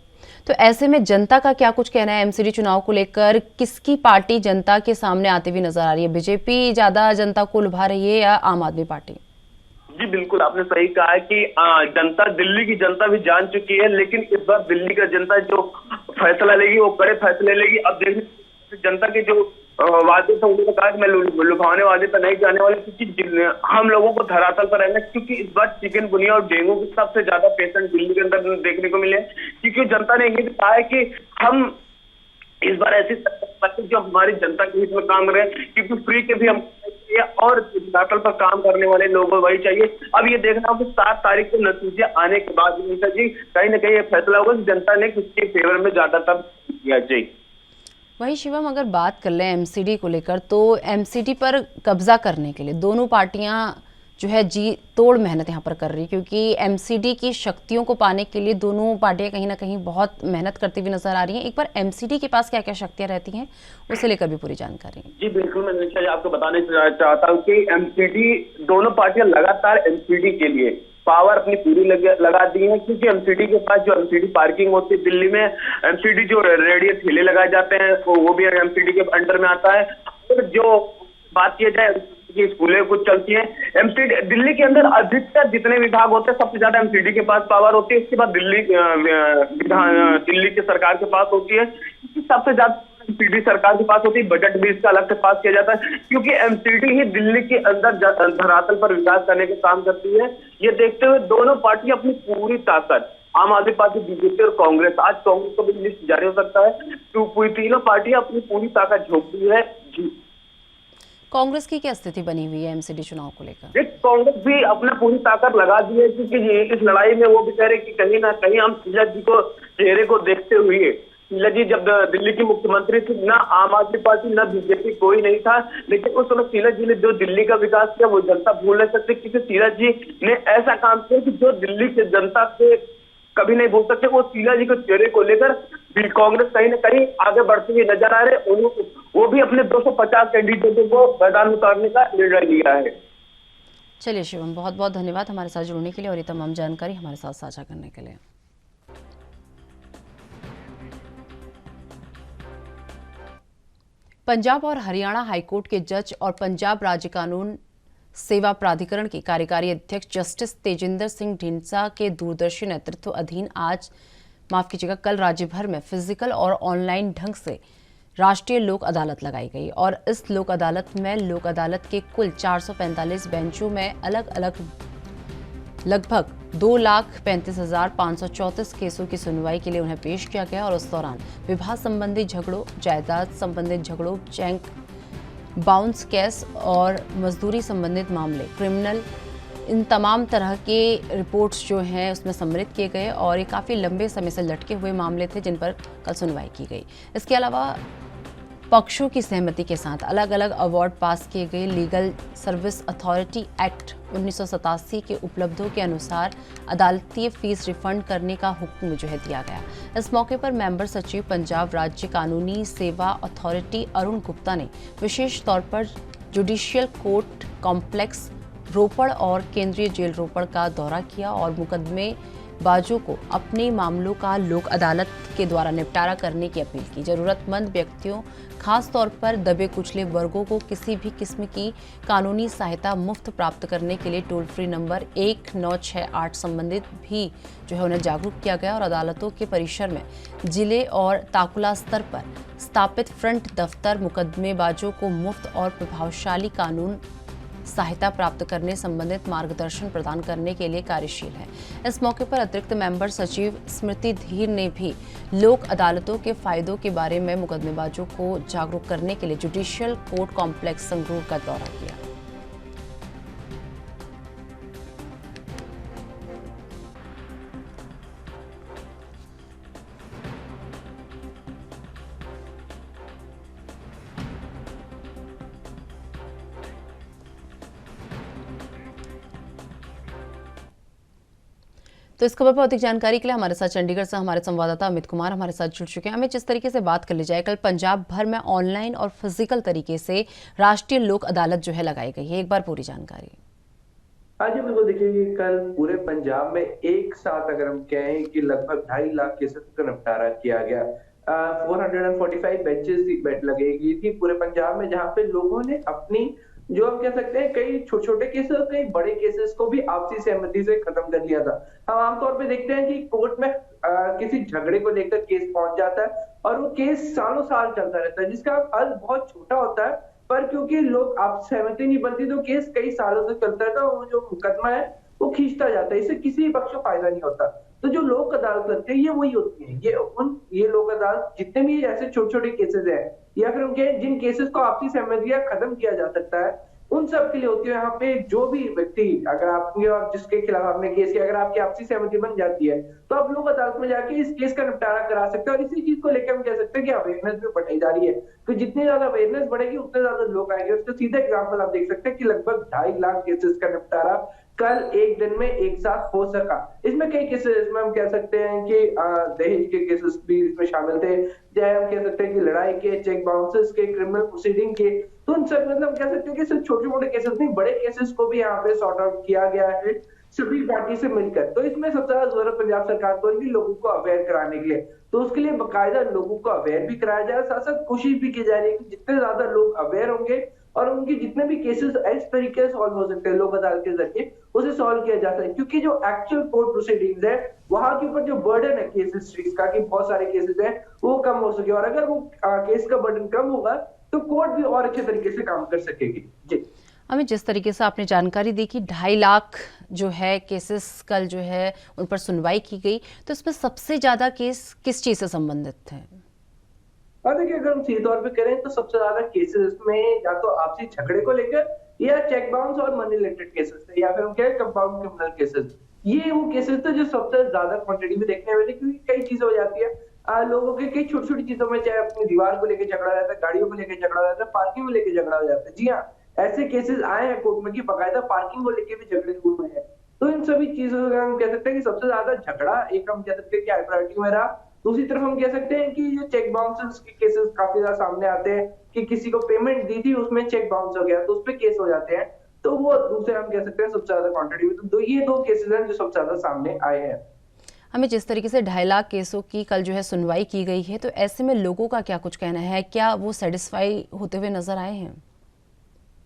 तो ऐसे में जनता का क्या कुछ कहना है एमसीडी चुनाव को लेकर? किसकी पार्टी जनता के सामने आती हुई नजर आ रही है? बीजेपी ज्यादा जनता को लुभा रही है या आम आदमी पार्टी? जी बिल्कुल, आपने सही कहा है कि जनता, दिल्ली की जनता भी जान चुकी है। लेकिन इस बार दिल्ली का जनता जो फैसला लेगी वो बड़े फैसले लेगी। अब देखिए जनता के जो वादे थे, उन्होंने कहा कि मैं लुभाने वाले पर नहीं जाने वाले, क्योंकि हम लोगों को धरातल पर रहना। क्योंकि इस बार चिकनगुनिया और डेंगू के सबसे ज्यादा पेशेंट दिल्ली के अंदर देखने को मिले। क्योंकि जनता ने ये कहा है कि हम इस बार ऐसी सरकार जो हमारी जनता के हित में काम करे, क्योंकि फ्री के भी हम और धरातल पर काम करने वाले लोगों वही चाहिए। अब ये देखना होगा 7 तारीख को नतीजे आने के बाद जी कहीं ना कहीं ये फैसला होगा कि जनता ने किसके फेवर में ज्यादातर किया। जी वही शिवम, अगर बात कर लें एमसीडी को लेकर, तो एमसीडी पर कब्जा करने के लिए दोनों पार्टियां जो है जी तोड़ मेहनत यहाँ पर कर रही, क्योंकि एमसीडी की शक्तियों को पाने के लिए दोनों पार्टियां कहीं ना कहीं बहुत मेहनत करती हुई नजर आ रही हैं। एक बार एमसीडी के पास क्या क्या शक्तियां रहती हैं उसे लेकर भी पूरी जानकारी। जी बिल्कुल, मैं निशा जी आपको बताने चाहता हूँ कि एमसीडी, दोनों पार्टियां लगातार एमसीडी के लिए पावर अपनी पूरी लगा दी है। क्योंकि एमसीडी के पास जो एमसीडी पार्किंग होती है दिल्ली में, एमसीडी जो रेडियो ठेले लगाए जाते हैं वो भी एमसीडी के अंडर में आता है। और जो बात किया जाए की स्कूलें कुछ चलती हैं, एमसीडी दिल्ली के अंदर अधिकतर जितने विभाग होते हैं सबसे ज्यादा एमसीडी के पास पावर होती है। इसके बाद दिल्ली की सरकार के पास होती है, सबसे ज्यादा एमसीडी सरकार के पास होती है। बजट भी इसका अलग से पास किया जाता है, क्योंकि एमसीडी ही दिल्ली के अंदर धरातल पर विकास करने का काम करती है। ये देखते हुए दोनों पार्टी अपनी पूरी ताकत, आम आदमी पार्टी, बीजेपी और कांग्रेस, आज कांग्रेस को भी लिस्ट जारी हो सकता है, तो तीनों पार्टियां अपनी पूरी ताकत झोंक दी है। जी कांग्रेस की क्या स्थिति बनी हुई है एमसीडी चुनाव को लेकर? कांग्रेस भी अपना पूरी ताकत लगा दी है, क्योंकि इस लड़ाई में वो भी कह रहे कि कहीं ना कहीं हम शीला जी को चेहरे को देखते हुए शीला जी जब दिल्ली की मुख्यमंत्री थी, ना आम आदमी पार्टी ना बीजेपी कोई नहीं था, लेकिन उस समय शीला जी ने जो दिल्ली का विकास किया वो जनता भूल नहीं सकती, क्योंकि शीला जी ने ऐसा काम किया कि जो दिल्ली के जनता से कभी नहीं भूल सकते। वो शीला जी के चेहरे को लेकर भी कांग्रेस कहीं ना कहीं आगे बढ़ती हुई नजर आ रहे। वो भी अपने 250 कैंडिडेटों को मैदान में उतारने का निर्णय लिया है। चलिए शिवम, बहुत बहुत धन्यवाद हमारे साथ जुड़ने के लिए और ये तमाम जानकारी हमारे साथ साझा करने के लिए। पंजाब और हरियाणा हाईकोर्ट के जज और पंजाब राज्य कानून सेवा प्राधिकरण के कार्यकारी अध्यक्ष जस्टिस तेजिंदर सिंह ढींडसा के दूरदर्शी नेतृत्व अधीन कल राज्य भर में फिजिकल और ऑनलाइन ढंग से राष्ट्रीय लोक अदालत लगाई गई और इस लोक अदालत में लोक अदालत के कुल 445 बेंचों में अलग अलग लगभग 2,35,534 केसों की सुनवाई के लिए उन्हें पेश किया गया और उस दौरान विवाह संबंधी झगड़ों, जायदाद संबंधित झगड़ों, चेक बाउंस केस और मजदूरी संबंधित मामले, क्रिमिनल, इन तमाम तरह के रिपोर्ट्स जो हैं उसमें सम्मिलित किए गए और ये काफ़ी लंबे समय से लटके हुए मामले थे जिन पर कल सुनवाई की गई। इसके अलावा पक्षों की सहमति के साथ अलग अलग अवार्ड पास किए गए। लीगल सर्विस अथॉरिटी एक्ट 1987 के उपलब्धों के अनुसार अदालती फीस रिफंड करने का हुक्म जो है दिया गया। इस मौके पर मेंबर सचिव पंजाब राज्य कानूनी सेवा अथॉरिटी अरुण गुप्ता ने विशेष तौर पर जुडिशियल कोर्ट कॉम्प्लेक्स रोपड़ और केंद्रीय जेल रोपड़ का दौरा किया और मुकदमे बाजों को अपने मामलों का लोक अदालत के द्वारा निपटारा करने की अपील की। जरूरतमंद व्यक्तियों, खास तौर पर दबे कुचले वर्गों को किसी भी किस्म की कानूनी सहायता मुफ्त प्राप्त करने के लिए टोल फ्री नंबर 1968 संबंधित भी जो है उन्हें जागरूक किया गया और अदालतों के परिसर में जिले और ताकुला स्तर पर स्थापित फ्रंट दफ्तर मुकदमेबाजों को मुफ्त और प्रभावशाली कानून सहायता प्राप्त करने संबंधित मार्गदर्शन प्रदान करने के लिए कार्यशील है। इस मौके पर अतिरिक्त मेंबर सचिव स्मृति धीर ने भी लोक अदालतों के फायदों के बारे में मुकदमेबाजों को जागरूक करने के लिए जुडिशियल कोर्ट कॉम्प्लेक्स संगरूर का दौरा किया। तो इस खबर पर अधिक जानकारी के लिए हमारे साथ चंडीगढ़ से हमारे संवाददाता अमित कुमार हमारे साथ जुड़ चुके हैं। हमें जिस तरीके से बात कर ली जाए, कल पंजाब भर में ऑनलाइन और फिजिकल तरीके से राष्ट्रीय लोक अदालत जो है लगाई गई है, एक बार पूरी जानकारी। हाँ जी बिल्कुल, देखिए कल पूरे पंजाब में एक साथ अगर हम कहें कि लगभग 2.5 लाख केसेस का निपटारा किया गया। 445 बेंचेस लगेगी थी पूरे पंजाब में, जहाँ पे लोगों ने अपनी जो हम कह सकते हैं कई छोटे छोटे केसेस और कई बड़े केसेस को भी आपसी सहमति से खत्म कर लिया था। हम आमतौर पे देखते हैं कि कोर्ट में किसी झगड़े को लेकर केस पहुंच जाता है और वो केस सालों साल चलता रहता है, जिसका हल बहुत छोटा होता है, पर क्योंकि लोग आप सहमति नहीं बनती तो केस कई सालों तक चलता है, तो जो मुकदमा है वो खींचता जाता है। इससे किसी पक्ष को फायदा नहीं होता। तो जो लोक अदालत लगते हैं ये वही होती है, ये लोक अदालत जितने भी ऐसे छोटे छोटे केसेस है या फिर उनके जिन केसेस को आपसी सहमति खत्म किया जा सकता है उन सब के लिए होती है। यहाँ पे जो भी व्यक्ति अगर आपने और जिसके खिलाफ आपने केस किया, अगर आपकी आपसी सहमति बन जाती है तो आप लोग अदालत में जाके इस केस का निपटारा करा सकते हैं। और इसी चीज को लेकर हम कह सकते हैं कि अवेयरनेस भी बढ़ाई जा रही है, तो जितनी ज्यादा अवेयरनेस बढ़ेगी उतने ज्यादा लोग आएंगे। उसका सीधा एग्जाम्पल आप देख सकते हैं कि लगभग 2.5 लाख केसेस का निपटारा कल एक दिन में एक साथ हो सका। इसमें कई केसेस, इसमें हम कह सकते हैं कि दहेज के केसेस भी इसमें शामिल थे, चाहे हम कह सकते हैं कि लड़ाई के, चेक बाउंसेस के, क्रिमिनल प्रोसीडिंग के, तो उन सब मतलब कह सकते हैं कि सिर्फ छोटे मोटे केसेस नहीं, बड़े केसेस को भी यहाँ पे सॉर्ट आउट किया गया है सभी पार्टी से मिलकर। तो इसमें सबसे ज्यादा जरूरत पंजाब सरकार को भी लोगों को अवेयर कराने के लिए, तो उसके लिए बाकायदा लोगों को अवेयर भी कराया जा रहा है, साथ साथ कोशिश भी की जा रही है कि जितने ज्यादा लोग अवेयर होंगे और उनके जितने भी केसेस इस तरीके से सॉल्व हो सकते हैं लोक अदालत के जरिए, उसे सॉल्व किया जा सकता है। क्योंकि जो एक्चुअल कोर्ट प्रोसीडिंग्स है वहां के ऊपर जो बर्डन है केस हिस्ट्रीज का, कि बहुत सारे केसेस हैं, वो कम हो सके, और अगर वो केस का बर्डन कम होगा तो कोर्ट भी और अच्छे तरीके से काम कर सकेगी। जी हमें जिस तरीके से आपने जानकारी दी कि 2.5 लाख जो है केसेस कल जो है उन पर सुनवाई की गई, तो इसमें सबसे ज्यादा केस किस चीज से संबंधित थे? और देखिए अगर हम सीधे तौर पे करें तो सबसे ज्यादा केसेस में या तो आपसी झगड़े को लेकर या चेक बाउंस और मनी रिलेटेड केसेस थे, या फिर हम कहें कंपाउंड क्रिमिनल केसेस। ये वो केसेस थे जो सबसे ज्यादा क्वांटिटी में देखने मिले, क्योंकि कई चीजें हो जाती है लोगों के कई छोटी छोटी चीजों में, चाहे अपनी दीवार को लेकर झगड़ा रहता है, गाड़ियों को लेकर झगड़ा रहता है, पार्किंग को लेकर झगड़ा हो जाता है। जी हाँ, ऐसे केसेस आए हैं कोर्ट में कि बकायदा पार्किंग को लेकर भी झगड़े हुए हैं। तो इन सभी चीजों का हम कह सकते हैं कि सबसे ज्यादा झगड़ा एक हम कह सकते हैं कि हाई प्रायोरिटी में रहा। दूसरी तरफ हम कह सकते हैं कि ये चेक बाउंसेस के केसेस काफी ज्यादा सामने आते हैं कि किसी को पेमेंट दी थी, उसमें चेक बाउंस हो गया, तो उस पर केस हो जाते हैं। तो वो दूसरे हम कह सकते हैं सबसे ज्यादा क्वांटिटी में, तो ये दो केसेस हैं जो सबसे ज्यादा सामने आए हैं। हमें जिस तरीके से 2.5 लाख केसों की कल जो है सुनवाई की गई है, तो ऐसे में लोगों का क्या कुछ कहना है, क्या वो सेटिस्फाई होते हुए नजर आए हैं?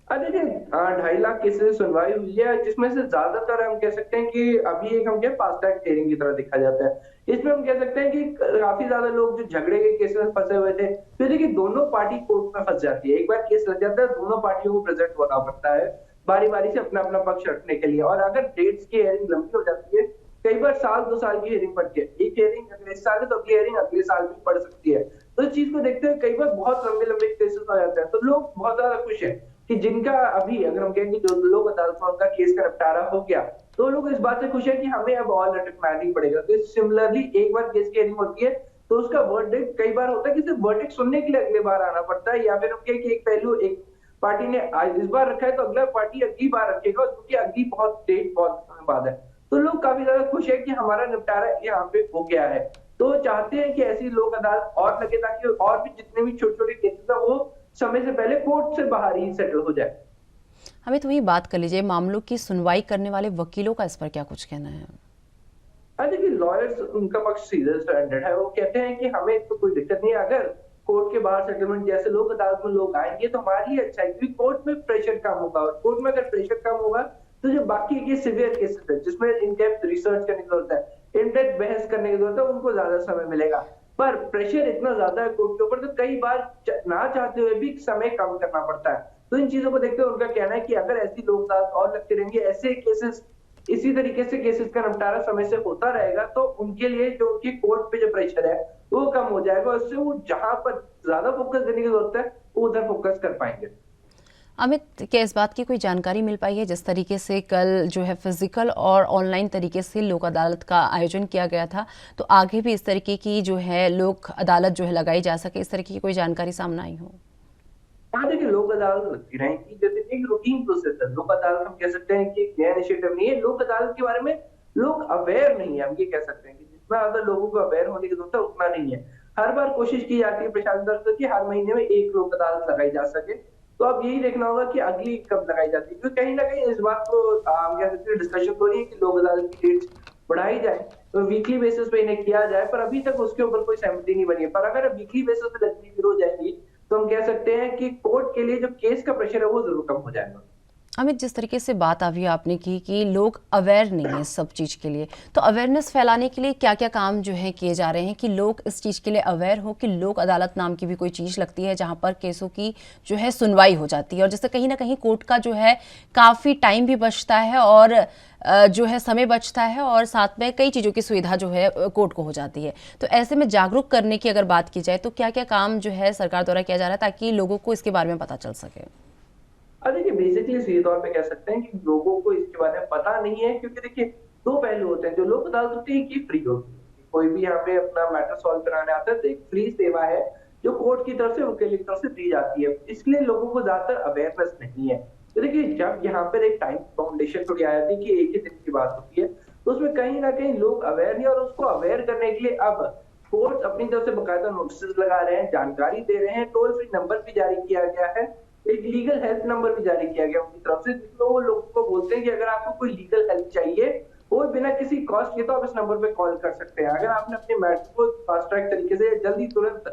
देखिए, 2.5 लाख केसेस सुनवाई हुई है, जिसमें से ज्यादातर हम कह सकते हैं कि अभी एक हम क्या फास्ट ट्रैक हियरिंग की तरह देखा जाता है। इसमें हम कह सकते हैं कि काफी ज्यादा लोग जो झगड़े के केस में फंसे हुए थे, तो देखिए दोनों पार्टी कोर्ट में फंस जाती है। एक बार केस लग जाता है, दोनों पार्टियों को प्रेजेंट होना पड़ता है बारी बारी से अपना अपना पक्ष रखने के लिए। और अगर डेट्स की हियरिंग लंबी हो जाती है, कई बार साल 2 साल की हियरिंग पड़ती है, एक हियरिंग अगले साल है तो अगली हियरिंग अगले साल भी पड़ सकती है। तो इस चीज को देखते हुए कई बार बहुत लंबे लंबे केसेस हो जाते हैं, तो लोग बहुत ज्यादा खुश हैं कि जिनका अभी अगर हम कहेंगे जो लोग अदालत में उनका केस का निपटारा हो गया, तो लोग इस बात से खुश है कि हमें अब और लटकना नहीं पड़ेगा। तो सिमिलरली एक बार केस की हियरिंग होती है तो उसका वर्डिक्ट कई बार होता है कि सिर्फ वर्डिक्ट सुनने के लिए अगले बार आना पड़ता है, या फिर हम कहें कि एक पहलू एक पार्टी ने आज इस बार रखा है तो अगला पार्टी अगली बार रखेगा, क्योंकि अगली बहुत डेट बहुत समय बाद है। तो लोग काफी ज्यादा खुश है कि हमारा निपटारा यहाँ पे हो गया है। तो चाहते हैं कि ऐसी लोक अदालत और लगे, ताकि और भी जितने भी छोटे छोटे केसेस है वो समय से पहले कोर्ट से बाहर ही सेटल हो जाए। हमें तो वही बात कर लीजिए, मामलों की सुनवाई करने वाले वकीलों का इस पर क्या कुछ कहना है? देखिए, लॉयर्स उनका पक्ष सीधे स्टैंडर्ड है। वो कहते हैं कि हमें तो कोई दिक्कत नहीं है, अगर कोर्ट के बाहर सेटलमेंट जैसे लोक अदालत में लोग आएंगे तो हमारे लिए अच्छा है, क्योंकि कोर्ट में प्रेशर कम होगा, और कोर्ट में अगर प्रेशर कम होगा तो जो बाकी के सिवियर केसेस है जिसमें इन डेप्थ रिसर्च करने की जरूरत है, इन डेप्थ बहस करने की जरूरत है, उनको ज्यादा समय मिलेगा। पर प्रेशर इतना ज्यादा है कोर्ट के ऊपर, तो कई बार ना चाहते हुए भी समय कम करना पड़ता है। तो इन चीजों को देखते हुए उनका कहना है कि अगर ऐसी लोक अदालत और लगती रहेंगी, ऐसे केसेस इसी तरीके से केसेस का निपटारा समय से होता रहेगा, तो उनके लिए जो उनकी कोर्ट पे जो प्रेशर है वो कम हो जाएगा, उससे वो जहां पर ज्यादा फोकस देने की जरूरत है वो उधर फोकस कर पाएंगे। अमित, क्या इस बात की कोई जानकारी मिल पाई है, जिस तरीके से कल जो है फिजिकल और ऑनलाइन तरीके से लोक अदालत का आयोजन किया गया था, तो आगे भी इस तरीके की जो है लोक अदालत जो है लगाई जा सके, इस तरीके की कोई जानकारी सामने आई हो? देखिए, लोक अदालत लगती रहेंगी, जैसे एक रूटीन प्रोसेस है। लोक अदालत हम कह सकते हैं कि एक नया इनिशिएटिव नहीं है। लोक अदालत के बारे में लोग अवेयर नहीं है, हम ये कह सकते हैं कि जितना ज्यादा लोगों को अवेयर होने की जरूरत है उतना नहीं है। हर बार कोशिश की जाती है प्रशासन तरफ से कि हर महीने में एक लोक अदालत लगाई जा सके। तो अब यही देखना होगा कि अगली कब लगाई जाती है, क्योंकि कहीं ना कहीं इस बात को हम कह सकते हैं डिस्कशन हो रही है कि लोक अदालत की डेट्स बढ़ाई जाए, तो वीकली बेसिस पे इन्हें किया जाए, पर अभी तक उसके ऊपर कोई सहमति नहीं बनी है। पर अगर वीकली बेसिस पे लगनी शुरू हो जाएंगी तो हम कह सकते हैं कि कोर्ट के लिए जो केस का प्रेशर है वो जरूर कम हो जाएगा। अमित, जिस तरीके से बात अभी आपने की कि लोग अवेयर नहीं है सब चीज़ के लिए, तो अवेयरनेस फैलाने के लिए क्या क्या काम जो है किए जा रहे हैं कि लोग इस चीज़ के लिए अवेयर हो कि लोक अदालत नाम की भी कोई चीज़ लगती है जहां पर केसों की जो है सुनवाई हो जाती है, और जिससे कहीं ना कहीं कोर्ट का जो है काफ़ी टाइम भी बचता है और जो है समय बचता है, और साथ में कई चीज़ों की सुविधा जो है कोर्ट को हो जाती है। तो ऐसे में जागरूक करने की अगर बात की जाए तो क्या क्या काम जो है सरकार द्वारा किया जा रहा है ताकि लोगों को इसके बारे में पता चल सके? देखिए, बेसिकली सीधे तौर पे कह सकते हैं कि लोगों को इसके बारे में पता नहीं है, क्योंकि देखिए दो पहलू होते हैं। जो लोक अदालत होती है कि फ्री होती है, कोई भी यहाँ पे अपना मैटर सॉल्व कराने आता है तो एक फ्री सेवा है जो कोर्ट की तरफ से वकील की तरफ से दी जाती है, इसलिए लोगों को ज्यादातर अवेयरनेस नहीं है। तो देखिए, जब यहाँ पर एक टाइम फाउंडेशन थोड़ी आ जाती है कि एक ही दिन की बात होती है, तो उसमें कहीं ना कहीं लोग अवेयर नहीं, और उसको अवेयर करने के लिए अब कोर्ट अपनी तरफ से बकायदा नोटिस लगा रहे हैं, जानकारी दे रहे हैं, टोल फ्री नंबर भी जारी किया गया है, एक लीगल हेल्प नंबर भी जारी किया गया उनकी तरफ से, जिसमें वो लोगों को बोलते हैं कि अगर आपको कोई लीगल हेल्प चाहिए वो बिना किसी कॉस्ट के, तो आप इस नंबर पे कॉल कर सकते हैं। अगर आपने अपने मैटर को फास्ट ट्रैक तरीके से जल्दी तुरंत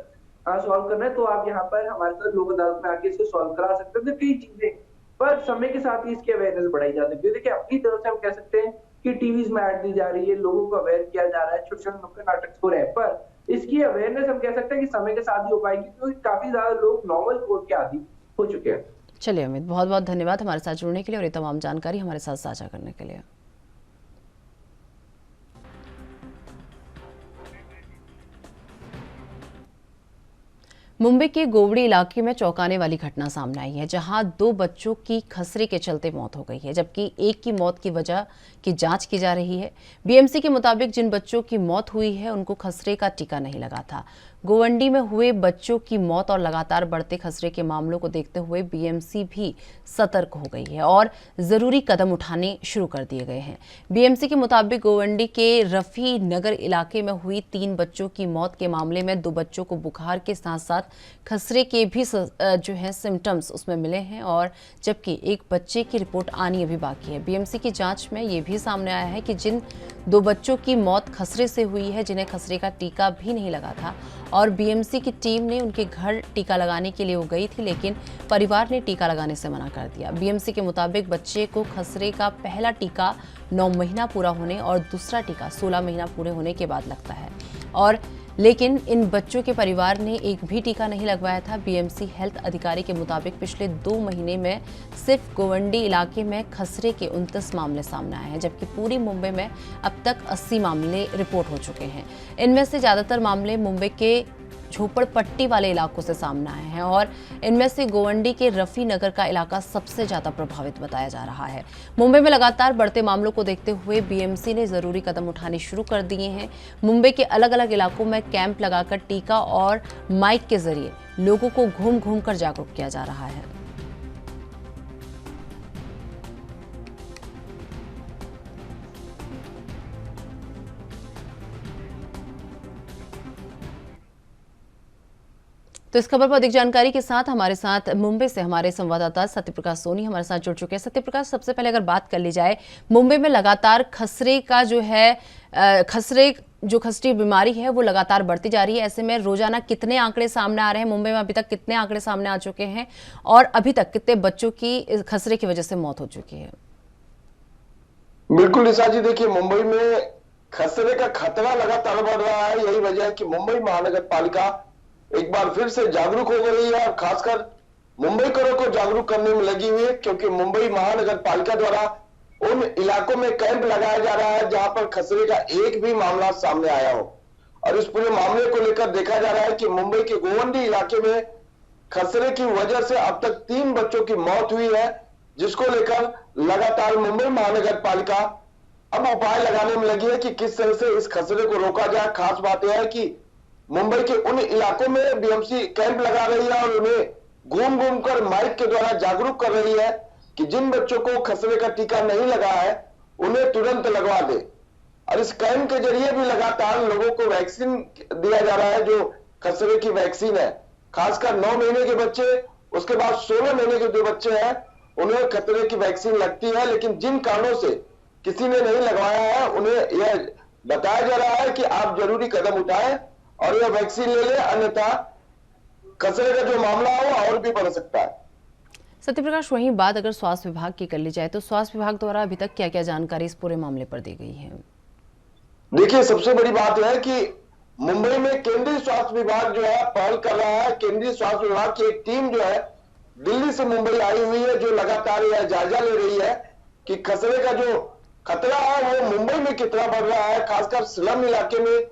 सॉल्व करना है तो आप यहाँ पर हमारे साथ लोक अदालत में आके इसको सॉल्व करा सकते हैं। तो कई चीजें, पर समय के साथ ही इसकी अवेयरनेस बढ़ाई जाती है। देखिए, अपनी तरफ से हम कह सकते हैं कि टीवीज में ऐड दी जा रही है, लोगों को अवेयर किया जा रहा है, छोटे छोटे नुक्कड़ नाटक हो रहे हैं, पर इसकी अवेयरनेस हम कह सकते हैं कि समय के साथ ही हो पाएगी, क्योंकि काफी ज्यादा लोग नॉर्मल कोर्ट के आदी हो चुके हैं। चलिए अमित, बहुत बहुत धन्यवाद हमारे साथ जुड़ने के लिए और ये तमाम जानकारी हमारे साथ साझा करने के लिए। मुंबई के गोवड़ी इलाके में चौंकाने वाली घटना सामने आई है, जहां 2 बच्चों की खसरे के चलते मौत हो गई है, जबकि एक की मौत की वजह की जांच की जा रही है। बीएमसी के मुताबिक जिन बच्चों की मौत हुई है उनको खसरे का टीका नहीं लगा था। गोवंडी में हुए बच्चों की मौत और लगातार बढ़ते खसरे के मामलों को देखते हुए बीएमसी भी सतर्क हो गई है और जरूरी कदम उठाने शुरू कर दिए गए हैं। बीएमसी के मुताबिक गोवंडी के रफी नगर इलाके में हुई 3 बच्चों की मौत के मामले में 2 बच्चों को बुखार के साथ साथ खसरे के भी जो है सिम्टम्स उसमें मिले हैं और जबकि एक बच्चे की रिपोर्ट आनी अभी बाकी है। बीएमसी की जांच में ये भी सामने आया है कि जिन 2 बच्चों की मौत खसरे से हुई है, जिन्हें खसरे का टीका भी नहीं लगा था और बीएमसी की टीम ने उनके घर टीका लगाने के लिए वो गई थी, लेकिन परिवार ने टीका लगाने से मना कर दिया। बीएमसी के मुताबिक बच्चे को खसरे का पहला टीका 9 महीना पूरा होने और दूसरा टीका 16 महीना पूरे होने के बाद लगता है और लेकिन इन बच्चों के परिवार ने एक भी टीका नहीं लगवाया था। बीएमसी हेल्थ अधिकारी के मुताबिक पिछले 2 महीने में सिर्फ गोवंडी इलाके में खसरे के 29 मामले सामने आए हैं, जबकि पूरी मुंबई में अब तक 80 मामले रिपोर्ट हो चुके हैं। इनमें से ज्यादातर मामले मुंबई के झोपड़पट्टी वाले इलाकों से सामने आए हैं और इनमें से गोवंडी के रफी नगर का इलाका सबसे ज्यादा प्रभावित बताया जा रहा है। मुंबई में लगातार बढ़ते मामलों को देखते हुए बीएमसी ने जरूरी कदम उठाने शुरू कर दिए हैं। मुंबई के अलग अलग इलाकों में कैंप लगाकर टीका और माइक के जरिए लोगों को घूम घूम कर जागरूक किया जा रहा है। तो इस खबर पर अधिक जानकारी के साथ हमारे साथ मुंबई से हमारे संवाददाता सत्यप्रकाश सोनी हमारे साथ जुड़ चुके हैं। सत्यप्रकाश, सबसे पहले अगर बात कर ली जाए, मुंबई में लगातार खसरे का जो है खसरी बीमारी है वो लगातार बढ़ती जा रही है। ऐसे में रोजाना कितने आंकड़े सामने आ रहे हैं? मुंबई में अभी तक कितने आंकड़े सामने आ चुके हैं और अभी तक कितने बच्चों की खसरे की वजह से मौत हो चुकी है? बिल्कुल निशा जी, देखिए मुंबई में खसरे का खतरा लगातार बढ़ रहा है। यही वजह है कि मुंबई महानगर पालिका एक बार फिर से जागरूक हो गई है और खासकर मुंबईकरों को जागरूक करने में लगी हुई है, क्योंकि मुंबई महानगर पालिका द्वारा उन इलाकों में कैंप लगाया जा रहा है जहां पर खसरे का एक भी मामला सामने आया हो। और इस पूरे मामले को लेकर देखा जा रहा है कि मुंबई के गोवंडी इलाके में खसरे की वजह से अब तक 3 बच्चों की मौत हुई है, जिसको लेकर लगातार मुंबई महानगर पालिका अब उपाय लगाने में लगी है कि किस तरह से इस खसरे को रोका जाए। खास बात यह है कि मुंबई के उन इलाकों में बीएमसी कैंप लगा रही है और उन्हें घूम घूम कर माइक के द्वारा जागरूक कर रही है कि जिन बच्चों को खसरे का टीका नहीं लगा है उन्हें तुरंत लगवा दे। और इस कैंप के जरिए भी लगातार लोगों को वैक्सीन दिया जा रहा है, जो खसरे की वैक्सीन है। खासकर 9 महीने के बच्चे, उसके बाद 16 महीने के जो बच्चे हैं उन्हें खतरे की वैक्सीन लगती है, लेकिन जिन कारणों से किसी ने नहीं लगवाया है उन्हें यह बताया जा रहा है कि आप जरूरी कदम उठाएं और यह वैक्सीन ले ले, अन्यथा खसरे का जो मामला हो और भी बढ़ सकता है। सत्यप्रकाश, वहीं बात अगर स्वास्थ्य विभाग की कर ली जाए तो स्वास्थ्य विभाग द्वारा अभी तक क्या क्या जानकारी इस पूरे मामले पर दी गई है? देखिए, सबसे बड़ी बात यह है कि मुंबई में केंद्रीय स्वास्थ्य विभाग जो है पहल कर रहा है। केंद्रीय स्वास्थ्य विभाग की एक टीम जो है दिल्ली से मुंबई आई हुई है, जो लगातार यह जायजा ले रही है कि खसरे का जो खतरा है वो मुंबई में कितना बढ़ रहा है। खासकर स्लम इलाके में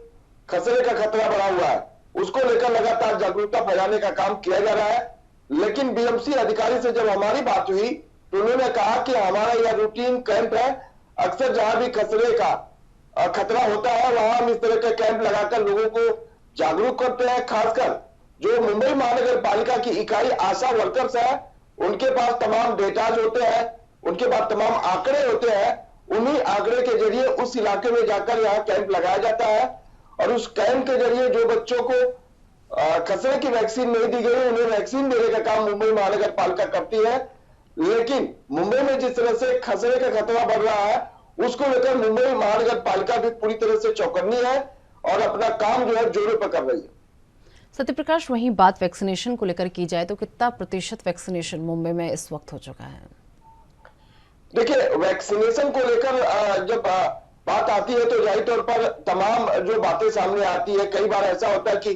खसरे का खतरा बढ़ा हुआ है, उसको लेकर लगातार जागरूकता फैलाने का काम किया जा रहा है। लेकिन बीएमसी अधिकारी से जब हमारी बात हुई तो उन्होंने कहा कि हमारा यह रूटीन कैंप है, अक्सर जहां भी खसरे का खतरा होता है वहां हम इस तरह के कैंप लगाकर लोगों को जागरूक करते हैं। खासकर जो मुंबई महानगर पालिका की इकाई आशा वर्कर्स है, उनके पास तमाम डेटाज होते हैं, उनके पास तमाम आंकड़े होते हैं। उन्हीं आंकड़े के जरिए उस इलाके में जाकर यहाँ कैंप लगाया जाता है और उस कैंप के जरिए जो बच्चों को खसरे की वैक्सीन नहीं दी गई उन्हें वैक्सीन देने का काम मुंबई महानगर पालिका करती है। लेकिन मुंबई में जिस तरह से खसरे का खतरा बढ़ रहा है उसको लेकर मुंबई महानगर पालिका भी पूरी तरह से चौकन्नी है और अपना काम जो है जोरों पर कर रही है। सत्यप्रकाश, वहीं बात वैक्सीनेशन को लेकर की जाए तो कितना प्रतिशत वैक्सीनेशन मुंबई में इस वक्त हो चुका है? देखिए, वैक्सीनेशन को लेकर जब बात आती है तो जाहिर तौर पर तमाम जो बातें सामने आती है। कई बार ऐसा होता है कि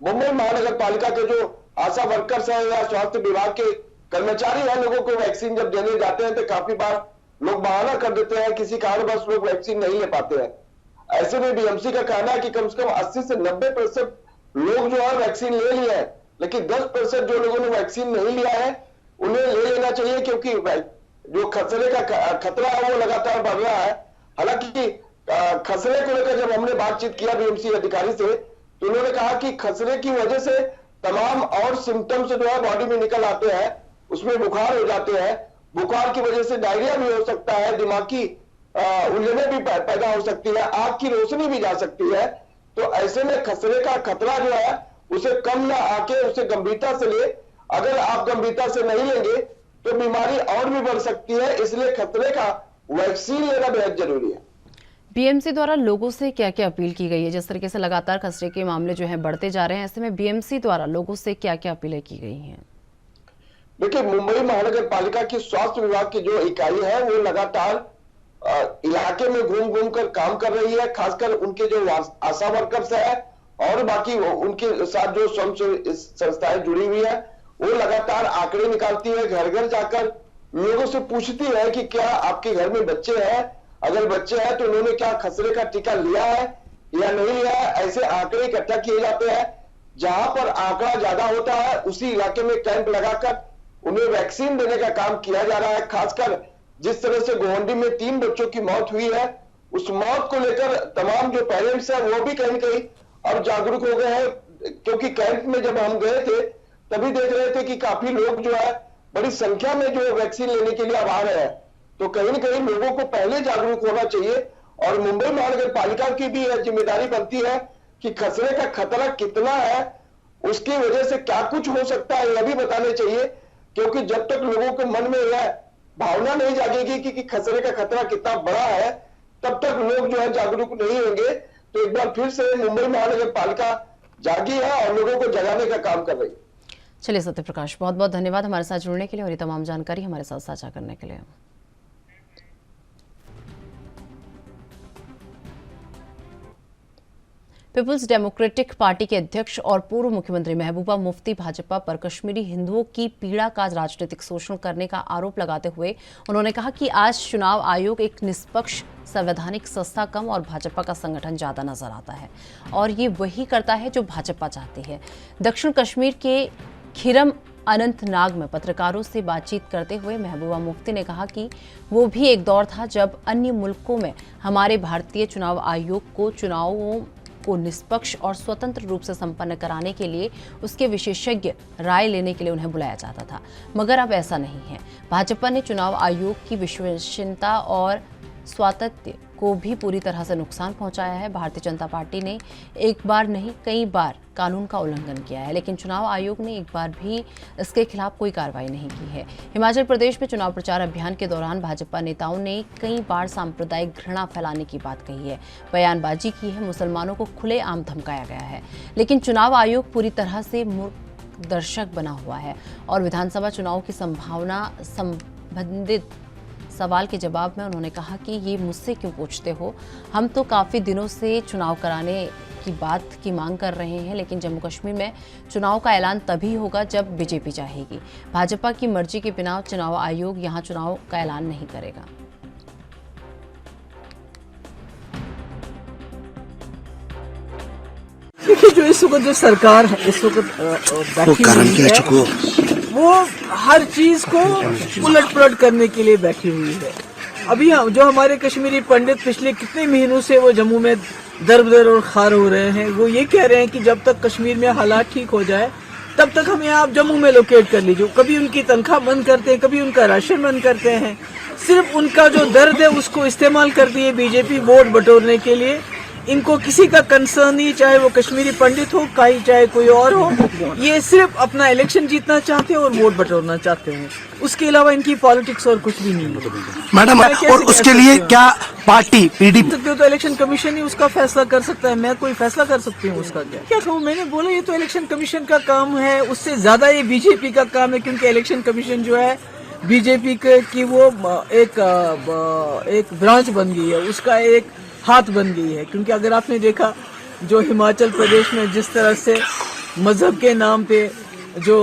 मुंबई महानगर पालिका के जो आशा वर्कर्स हैं या स्वास्थ्य विभाग के कर्मचारी हैं, लोगों को वैक्सीन जब देने जाते हैं तो काफी बार लोग बहाना कर देते हैं, किसी कारणवश लोग वैक्सीन नहीं ले पाते हैं। ऐसे में बीएमसी का कहना है कि कम से कम 80 से 90% लोग जो है वैक्सीन ले लिए हैं, लेकिन 10% जो लोगों ने वैक्सीन नहीं लिया है उन्हें ले लेना चाहिए, क्योंकि जो खसरे का खतरा है वो लगातार बढ़ रहा है। हालांकि खसरे को लेकर जब हमने बातचीत किया बीएमसी अधिकारी से, तो उन्होंने कहा कि खसरे की वजह से तमाम और सिम्टम्स जो है बॉडी में निकल आते हैं, उसमें बुखार हो जाते हैं, बुखार की वजह से डायरिया भी हो सकता है, दिमागी उलझनें भी पैदा हो सकती है, आंख की रोशनी भी जा सकती है। तो ऐसे में खसरे का खतरा जो है उसे कम ना आके उसे गंभीरता से ले। अगर आप गंभीरता से नहीं लेंगे तो बीमारी और भी बढ़ सकती है, इसलिए खतरे का वैक्सीन लेना बेहद जरूरी है। बीएमसी द्वारा लोगों से क्या क्या अपील की गई है? जिस तरीके से लगातार खसरे के मामले जो हैं बढ़ते जा रहे हैं, ऐसे में बीएमसी द्वारा लोगों से क्या क्या अपीलें की गई हैं? देखिए, मुंबई महानगर पालिका की स्वास्थ्य विभाग की जो इकाई है वो लगातार इलाके में घूम घूम कर काम कर रही है। खासकर उनके जो आशा वर्कर्स है और बाकी उनके साथ जो स्वयं संस्थाएं जुड़ी हुई है, वो लगातार आंकड़े निकालती है, घर घर जाकर लोगों से पूछती है कि क्या आपके घर में बच्चे हैं, अगर बच्चे हैं तो उन्होंने क्या खसरे का टीका लिया है या नहीं लिया है। ऐसे आंकड़े इकट्ठा किए जाते हैं। जहां पर आंकड़ा ज्यादा होता है उसी इलाके में कैंप लगाकर उन्हें वैक्सीन देने का काम किया जा रहा है। खासकर जिस तरह से गोवंडी में 3 बच्चों की मौत हुई है, उस मौत को लेकर तमाम जो पेरेंट्स हैं वो भी कहीं न कहीं अब जागरूक हो गए हैं, क्योंकि कैंप में जब हम गए थे तभी देख रहे थे कि काफी लोग जो है बड़ी संख्या में जो वैक्सीन लेने के लिए अब आ रहे हैं। तो कहीं न कहीं लोगों को पहले जागरूक होना चाहिए और मुंबई महानगर पालिका की भी यह जिम्मेदारी बनती है कि खसरे का खतरा कितना है, उसकी वजह से क्या कुछ हो सकता है यह भी बताने चाहिए। क्योंकि जब तक लोगों के मन में यह भावना नहीं जागेगी कि खसरे का खतरा कितना बड़ा है, तब तक लोग जो है जागरूक नहीं होंगे। तो एक बार फिर से मुंबई महानगर पालिका जागी है और लोगों को जगाने का काम कर रही है। चलिए सत्यप्रकाश, बहुत बहुत धन्यवाद हमारे साथ जुड़ने के लिए और ये तमाम जानकारी हमारे साथ साझा करने के लिए। पीपुल्स डेमोक्रेटिक पार्टी के अध्यक्ष और पूर्व मुख्यमंत्री महबूबा मुफ्ती भाजपा पर कश्मीरी हिंदुओं की पीड़ा का राजनीतिक शोषण करने का आरोप लगाते हुए उन्होंने कहा कि आज चुनाव आयोग एक निष्पक्ष संवैधानिक संस्था कम और भाजपा का संगठन ज्यादा नजर आता है और ये वही करता है जो भाजपा चाहती है। दक्षिण कश्मीर के खिरम अनंतनाग में पत्रकारों से बातचीत करते हुए महबूबा मुफ्ती ने कहा कि वो भी एक दौर था जब अन्य मुल्कों में हमारे भारतीय चुनाव आयोग को चुनावों को निष्पक्ष और स्वतंत्र रूप से संपन्न कराने के लिए उसके विशेषज्ञ राय लेने के लिए उन्हें बुलाया जाता था, मगर अब ऐसा नहीं है। भाजपा ने चुनाव आयोग की विश्वसनीयता और स्वायत्तता को भी पूरी तरह से नुकसान पहुंचाया है। भारतीय जनता पार्टी ने एक बार नहीं कई बार कानून का उल्लंघन किया है, लेकिन चुनाव आयोग ने एक बार भी इसके खिलाफ कोई कार्रवाई नहीं की है। हिमाचल प्रदेश में चुनाव प्रचार अभियान के दौरान भाजपा नेताओं ने कई बार सांप्रदायिक घृणा फैलाने की बात कही है, बयानबाजी की है, मुसलमानों को खुलेआम धमकाया गया है, लेकिन चुनाव आयोग पूरी तरह से मूर्ख दर्शक बना हुआ है और विधानसभा चुनाव की संभावना संबंधित सवाल के जवाब में उन्होंने कहा कि ये मुझसे क्यों पूछते हो, हम तो काफ़ी दिनों से चुनाव कराने की बात की मांग कर रहे हैं, लेकिन जम्मू कश्मीर में चुनाव का ऐलान तभी होगा जब बीजेपी चाहेगी। भाजपा की मर्जी के बिना चुनाव आयोग यहां चुनाव का ऐलान नहीं करेगा। देखिए, जो इस वक्त जो सरकार है इस वक्त बैठी हुई है, वो हर चीज को उलट पुलट करने के लिए बैठी हुई है। अभी जो हमारे कश्मीरी पंडित पिछले कितने महीनों से वो जम्मू में दर बदर और खार हो रहे हैं, वो ये कह रहे हैं कि जब तक कश्मीर में हालात ठीक हो जाए तब तक हमें आप जम्मू में लोकेट कर लीजिए। कभी उनकी तनख्वाह बंद करते हैं, कभी उनका राशन बंद करते हैं। सिर्फ उनका जो दर्द है उसको इस्तेमाल करती है बीजेपी वोट बटोरने के लिए। इनको किसी का कंसर्न नहीं, चाहे वो कश्मीरी पंडित हो चाहे कोई और हो, ये सिर्फ अपना इलेक्शन जीतना चाहते हैं और वोट बटोरना चाहते हैं। उसके अलावा इनकी पॉलिटिक्स और कुछ भी नहीं है। मैडम, और उसके लिए क्या पार्टी पीडीपी तो इलेक्शन कमीशन ही उसका फैसला कर सकता है, मैं कोई फैसला कर सकती हूँ उसका? क्या कहूँ, मैंने बोला ये तो इलेक्शन कमीशन का काम है, उससे ज्यादा ये बीजेपी का काम है, क्योंकि इलेक्शन कमीशन जो है बीजेपी की वो एक ब्रांच बन गई है, उसका एक हाथ बन गई है। क्योंकि अगर आपने देखा जो हिमाचल प्रदेश में जिस तरह से मजहब के नाम पे जो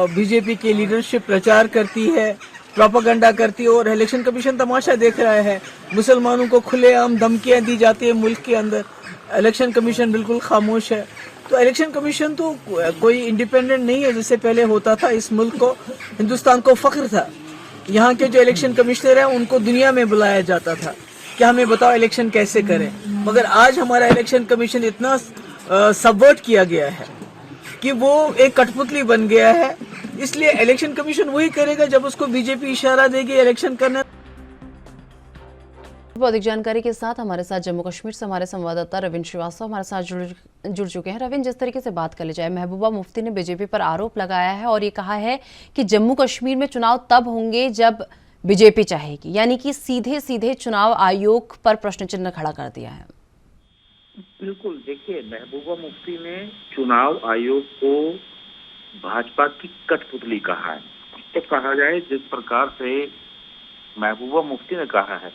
बीजेपी की लीडरशिप प्रचार करती है, प्रोपेगेंडा करती है, और इलेक्शन कमीशन तमाशा देख रहा है, मुसलमानों को खुलेआम धमकियां दी जाती है मुल्क के अंदर, इलेक्शन कमीशन बिल्कुल खामोश है। तो इलेक्शन कमीशन तो कोई इंडिपेंडेंट नहीं है जैसे पहले होता था। इस मुल्क को, हिंदुस्तान को फख्र था, यहाँ के जो इलेक्शन कमिश्नर हैं उनको दुनिया में बुलाया जाता था कि हमें बताओ इलेक्शन कैसे करें। मगर आज हमारा इलेक्शन कमीशन इतना सबवर्ट किया गया है कि वो एक कठपुतली बन गया है। इसलिए इलेक्शन कमीशन वही करेगा जब उसको बीजेपी इशारा देगी इलेक्शन करना। बहुत अधिक जानकारी के साथ हमारे साथ जम्मू कश्मीर से हमारे संवाददाता रविंद्र श्रीवास्तव हमारे साथ जुड़ चुके हैं। रविंद्र, जिस तरीके से बात कर ली जाए, महबूबा मुफ्ती ने बीजेपी पर आरोप लगाया है और ये कहा है कि जम्मू कश्मीर में चुनाव तब होंगे जब बीजेपी चाहेगी, यानी कि सीधे सीधे चुनाव आयोग पर प्रश्न चिन्ह खड़ा कर दिया है। बिल्कुल, देखिए, महबूबा मुफ्ती ने चुनाव आयोग को भाजपा की कठपुतली कहा है। तो कहा जाए, जिस प्रकार से महबूबा मुफ्ती ने कहा है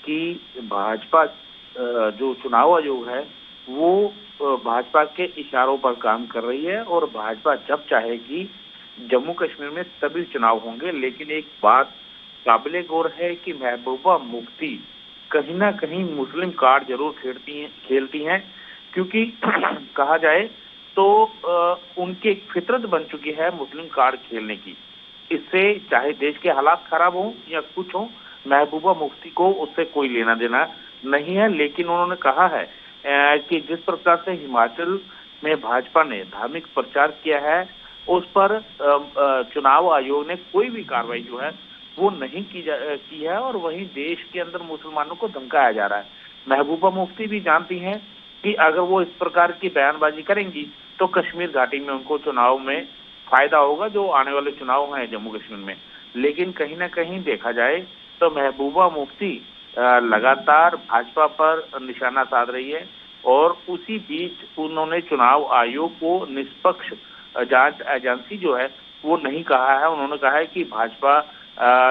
कि भाजपा जो चुनाव आयोग है वो भाजपा के इशारों पर काम कर रही है और भाजपा जब चाहेगी जम्मू कश्मीर में तभी चुनाव होंगे। लेकिन एक बात काबिले गौर है कि महबूबा मुफ्ती कहीं ना कहीं मुस्लिम कार्ड जरूर खेलती हैं, क्योंकि कहा जाए तो उनकी एक फितरत बन चुकी है मुस्लिम कार्ड खेलने की। इससे चाहे देश के हालात खराब हों या कुछ हो, महबूबा मुफ्ती को उससे कोई लेना देना नहीं है। लेकिन उन्होंने कहा है कि जिस प्रकार से हिमाचल में भाजपा ने धार्मिक प्रचार किया है उस पर चुनाव आयोग ने कोई भी कार्रवाई जो है वो नहीं की है और वहीं देश के अंदर मुसलमानों को धमकाया जा रहा है। महबूबा मुफ्ती भी जानती हैं कि अगर वो इस प्रकार की बयानबाजी करेंगी तो कश्मीर घाटी में उनको चुनाव में फायदा होगा, जो आने वाले चुनाव हैं जम्मू कश्मीर में। लेकिन कहीं ना कहीं देखा जाए तो महबूबा मुफ्ती लगातार भाजपा पर निशाना साध रही है और उसी बीच उन्होंने चुनाव आयोग को निष्पक्ष जांच एजेंसी जो है वो नहीं कहा है। उन्होंने कहा है कि भाजपा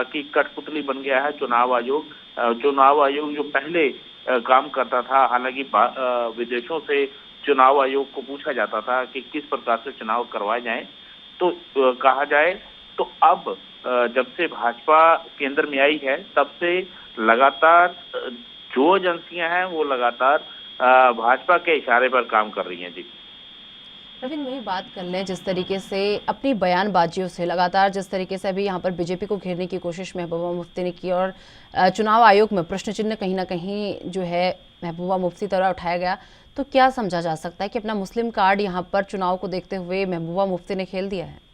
की कठपुतली बन गया है चुनाव आयोग। चुनाव आयोग जो पहले काम करता था, हालांकि विदेशों से चुनाव आयोग को पूछा जाता था कि किस प्रकार से चुनाव करवाए जाएं, तो कहा जाए तो अब जब से भाजपा केंद्र में आई है तब से लगातार जो एजेंसियां हैं वो लगातार भाजपा के इशारे पर काम कर रही हैं। जी रविंद्र, वही बात कर लें, जिस तरीके से अपनी बयानबाजियों से लगातार जिस तरीके से अभी यहाँ पर बीजेपी को घेरने की कोशिश महबूबा मुफ्ती ने की और चुनाव आयोग में प्रश्न चिन्ह कहीं ना कहीं जो है महबूबा मुफ्ती द्वारा उठाया गया, तो क्या समझा जा सकता है कि अपना मुस्लिम कार्ड यहाँ पर चुनाव को देखते हुए महबूबा मुफ्ती ने खेल दिया है?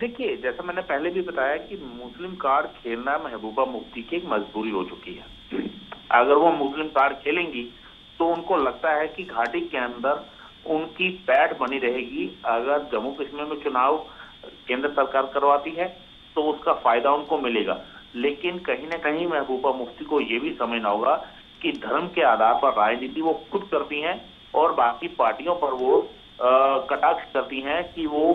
देखिए, जैसा मैंने पहले भी बताया कि मुस्लिम कार्ड खेलना महबूबा मुफ्ती की एक मजबूरी हो चुकी है। अगर वो मुस्लिम कार्ड खेलेंगी तो उनको लगता है कि घाटी के अंदर उनकी पैठ बनी रहेगी। अगर जम्मू कश्मीर में चुनाव केंद्र सरकार करवाती है तो उसका फायदा उनको मिलेगा। लेकिन कहीं ना कहीं महबूबा मुफ्ती को ये भी समझना होगा कि धर्म के आधार पर राजनीति वो खुद करती हैं और बाकी पार्टियों पर वो कटाक्ष करती हैं कि वो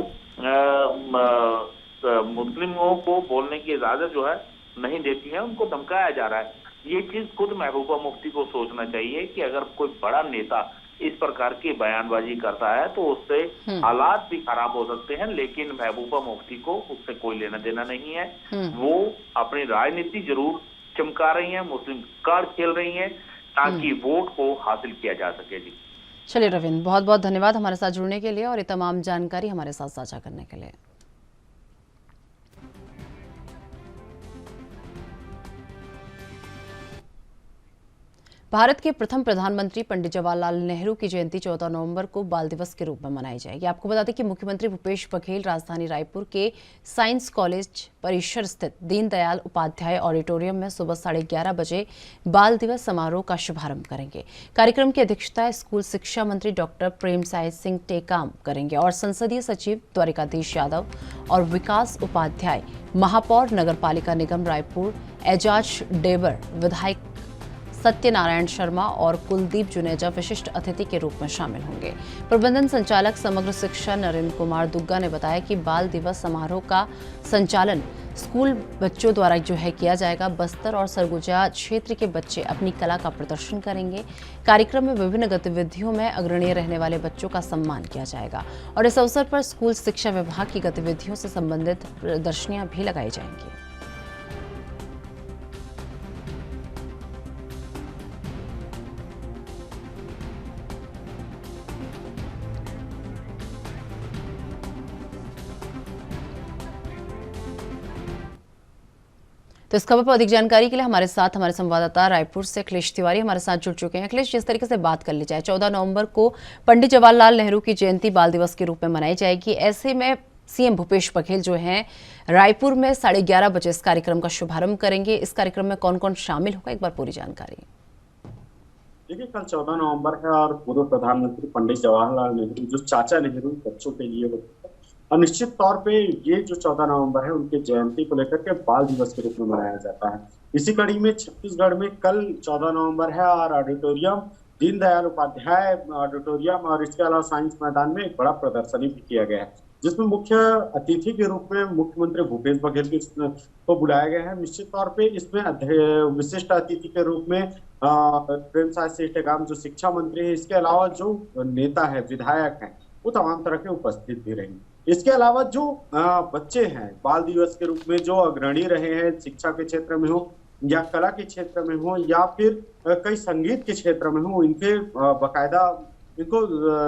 मुस्लिमों को बोलने की इजाजत जो है नहीं देती है, उनको धमकाया जा रहा है। ये चीज खुद महबूबा मुफ्ती को सोचना चाहिए कि अगर कोई बड़ा नेता इस प्रकार की बयानबाजी करता है तो उससे हालात भी खराब हो सकते हैं। लेकिन महबूबा मुफ्ती को उससे कोई लेना देना नहीं है। वो अपनी राजनीति जरूर चमका रही हैं, मुस्लिम कार्ड खेल रही हैं ताकि वोट को हासिल किया जा सके। जी चलिए रविंद्र, बहुत बहुत धन्यवाद हमारे साथ जुड़ने के लिए और ये तमाम जानकारी हमारे साथ साझा करने के लिए। भारत के प्रथम प्रधानमंत्री पंडित जवाहरलाल नेहरू की जयंती 14 नवंबर को बाल दिवस के रूप में मनाई जाएगी। आपको बता दें कि मुख्यमंत्री भूपेश बघेल राजधानी रायपुर के साइंस कॉलेज परिसर स्थित दीनदयाल उपाध्याय ऑडिटोरियम में सुबह 11:30 बजे बाल दिवस समारोह का शुभारंभ करेंगे। कार्यक्रम की अध्यक्षता स्कूल शिक्षा मंत्री डॉक्टर प्रेमसाय सिंह टेकाम करेंगे और संसदीय सचिव द्वारिकाधीश यादव और विकास उपाध्याय, महापौर नगरपालिका निगम रायपुर एजाज डेबर, विधायक सत्यनारायण शर्मा और कुलदीप जुनेजा विशिष्ट अतिथि के रूप में शामिल होंगे। प्रबंधन संचालक समग्र शिक्षा नरेंद्र कुमार दुग्गा ने बताया कि बाल दिवस समारोह का संचालन स्कूल बच्चों द्वारा जो है किया जाएगा। बस्तर और सरगुजा क्षेत्र के बच्चे अपनी कला का प्रदर्शन करेंगे। कार्यक्रम में विभिन्न गतिविधियों में अग्रणीय रहने वाले बच्चों का सम्मान किया जाएगा और इस अवसर पर स्कूल शिक्षा विभाग की गतिविधियों से संबंधित प्रदर्शनियां भी लगाई जाएंगी। तो इस खबर पर अधिक जानकारी के लिए हमारे साथ हमारे संवाददाता रायपुर से अखिलेश तिवारी हमारे साथ जुड़ चुके हैं। अखिलेश, जिस तरीके से बात कर ली जाए 14 नवंबर को पंडित जवाहरलाल नेहरू की जयंती बाल दिवस के रूप में मनाई जाएगी। ऐसे में सीएम भूपेश बघेल जो हैं रायपुर में 11:30 बजे इस कार्यक्रम का शुभारंभ करेंगे। इस कार्यक्रम में कौन कौन शामिल होगा, एक बार पूरी जानकारी। देखिए, कल 14 नवंबर है और पूर्व प्रधानमंत्री पंडित जवाहरलाल नेहरू जो चाचा नेहरू बच्चों के लिए होते हैं, और निश्चित तौर पे ये जो 14 नवंबर है उनके जयंती को लेकर के बाल दिवस के रूप में मनाया जाता है। इसी कड़ी में छत्तीसगढ़ में कल 14 नवंबर है और ऑडिटोरियम दीनदयाल उपाध्याय ऑडिटोरियम और इसके अलावा साइंस मैदान में एक बड़ा प्रदर्शनी भी किया गया है, जिसमें मुख्य अतिथि के रूप में मुख्यमंत्री भूपेश बघेल को बुलाया गया है। निश्चित तौर पे इसमें विशिष्ट अतिथि के रूप में प्रेमसाय सिंह टेकाम जो शिक्षा मंत्री है, इसके अलावा जो नेता है, विधायक हैं, वो तमाम तरह के उपस्थित भी रहेंगे। इसके अलावा जो बच्चे हैं, बाल दिवस के रूप में जो अग्रणी रहे हैं शिक्षा के क्षेत्र में हो या कला के क्षेत्र में हो या फिर कई संगीत के क्षेत्र में हो, इनके बाकायदा इनको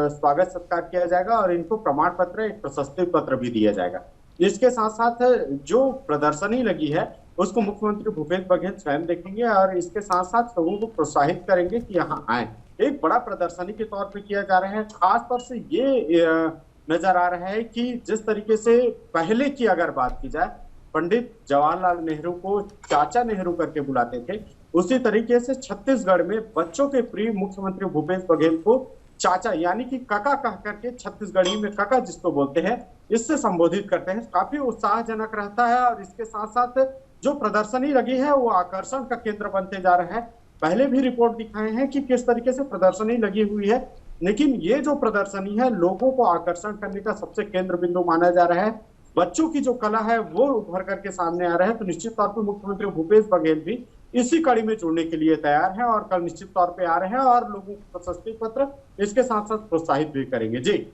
स्वागत सत्कार किया जाएगा और इनको प्रमाण पत्र, एक प्रशस्ति पत्र भी दिया जाएगा। इसके साथ साथ जो प्रदर्शनी लगी है उसको मुख्यमंत्री भूपेश बघेल स्वयं देखेंगे और इसके साथ साथ लोगों को प्रोत्साहित करेंगे कि यहाँ आए। एक बड़ा प्रदर्शनी के तौर पे किया जा रहा है। खास तौर से ये नजर आ रहा है कि जिस तरीके से पहले की अगर बात की जाए, पंडित जवाहरलाल नेहरू को चाचा नेहरू करके बुलाते थे, उसी तरीके से छत्तीसगढ़ में बच्चों के प्रिय मुख्यमंत्री भूपेश बघेल को चाचा यानी कि काका कह करके, छत्तीसगढ़ी में काका जिसको बोलते हैं, इससे संबोधित करते हैं। काफी उत्साहजनक रहता है और इसके साथ साथ जो प्रदर्शनी लगी है वो आकर्षण का केंद्र बनते जा रहा है। पहले भी रिपोर्ट दिखाए हैं कि किस तरीके से प्रदर्शनी लगी हुई है, लेकिन ये जो प्रदर्शनी है लोगों को आकर्षण करने का सबसे केंद्र बिंदु माना जा रहा है। बच्चों की जो कला है वो उभर करके सामने आ रहा है। तो निश्चित तौर पर मुख्यमंत्री भूपेश बघेल भी इसी कड़ी में जुड़ने के लिए तैयार हैं और कल निश्चित तौर पे आ रहे हैं और लोगों को प्रशस्ति पत्र इसके साथ साथ प्रोत्साहित भी करेंगे। जी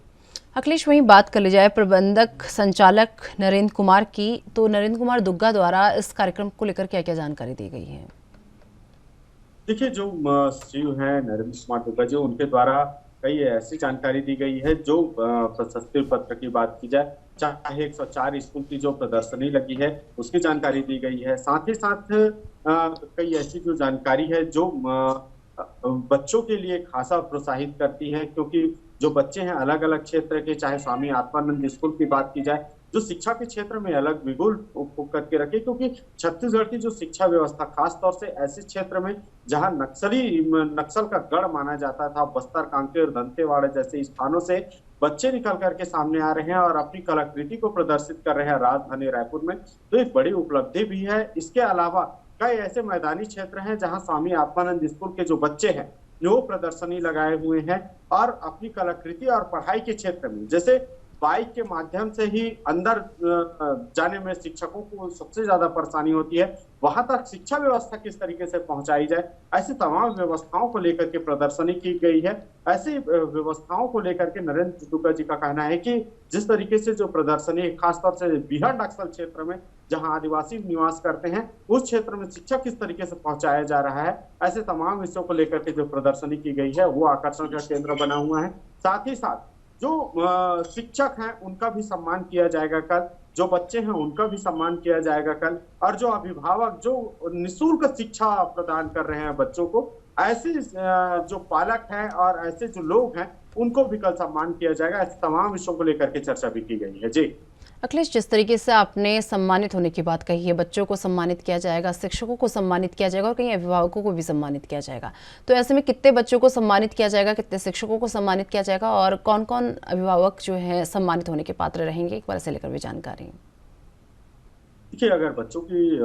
अखिलेश, वहीं बात कर ली जाए प्रबंधक संचालक नरेंद्र कुमार की, तो नरेंद्र कुमार दुग्गा द्वारा इस कार्यक्रम को लेकर क्या क्या जानकारी दी गई है? देखिए, जो सचिव है नरेंद्र कुमार दुग्गा जी, उनके द्वारा कई ऐसी जानकारी दी गई है। जो प्रशस्ति पत्र की बात की जाए, चाहे 104 स्कूल की जो प्रदर्शनी लगी है उसकी जानकारी दी गई है। साथ ही साथ कई ऐसी जो जानकारी है जो बच्चों के लिए खासा प्रोत्साहित करती है, क्योंकि जो बच्चे हैं अलग अलग क्षेत्र के, चाहे स्वामी आत्मानंद स्कूल की बात की जाए जो शिक्षा के क्षेत्र में अलग बिगुल करके रखे, क्योंकि छत्तीसगढ़ की जो शिक्षा व्यवस्था खास तौर से ऐसे क्षेत्र में जहां नक्सल का गढ़ माना जाता था, बस्तर, कांकेर, दंतेवाड़ा जैसे स्थानों से बच्चे निकल करके सामने आ रहे हैं और अपनी कलाकृति को प्रदर्शित कर रहे हैं राजधानी रायपुर में, तो एक बड़ी उपलब्धि भी है। इसके अलावा कई ऐसे मैदानी क्षेत्र हैं जहां स्वामी आत्मानंद स्कूल के जो बच्चे हैं जो प्रदर्शनी लगाए हुए हैं और अपनी कलाकृति और पढ़ाई के क्षेत्र में, जैसे बाइक के माध्यम से ही अंदर जाने में शिक्षकों को सबसे ज्यादा परेशानी होती है, वहां तक शिक्षा व्यवस्था किस तरीके से पहुंचाई जाए, ऐसी तमाम व्यवस्थाओं को लेकर के प्रदर्शनी की गई है। ऐसी व्यवस्थाओं को लेकर के नरेंद्र दुग्गा जी का कहना है कि जिस तरीके से जो प्रदर्शनी खासतौर से बिहार नक्सल क्षेत्र में जहां आदिवासी निवास करते हैं उस क्षेत्र में शिक्षा किस तरीके से पहुंचाया जा रहा है, ऐसे तमाम विषयों को लेकर के जो प्रदर्शनी की गई है वो आकर्षण का केंद्र बना हुआ है। साथ ही साथ जो शिक्षक हैं उनका भी सम्मान किया जाएगा कल, जो बच्चे हैं उनका भी सम्मान किया जाएगा कल, और जो अभिभावक जो निःशुल्क शिक्षा प्रदान कर रहे हैं बच्चों को, ऐसे जो पालक हैं और ऐसे जो लोग हैं उनको भी कल सम्मान किया जाएगा। ऐसे तमाम विषयों को लेकर के चर्चा भी की गई है। जी अखिलेश, जिस तरीके से आपने सम्मानित होने की बात कही है, बच्चों को सम्मानित किया जाएगा, शिक्षकों को सम्मानित किया जाएगा और कहीं अभिभावकों को भी सम्मानित किया जाएगा, तो ऐसे में कितने बच्चों को सम्मानित किया जाएगा, कितने शिक्षकों को सम्मानित किया जाएगा और कौन कौन अभिभावक जो है सम्मानित होने के पात्र रहेंगे, एक बार से लेकर भी जानकारी। देखिए, अगर बच्चों की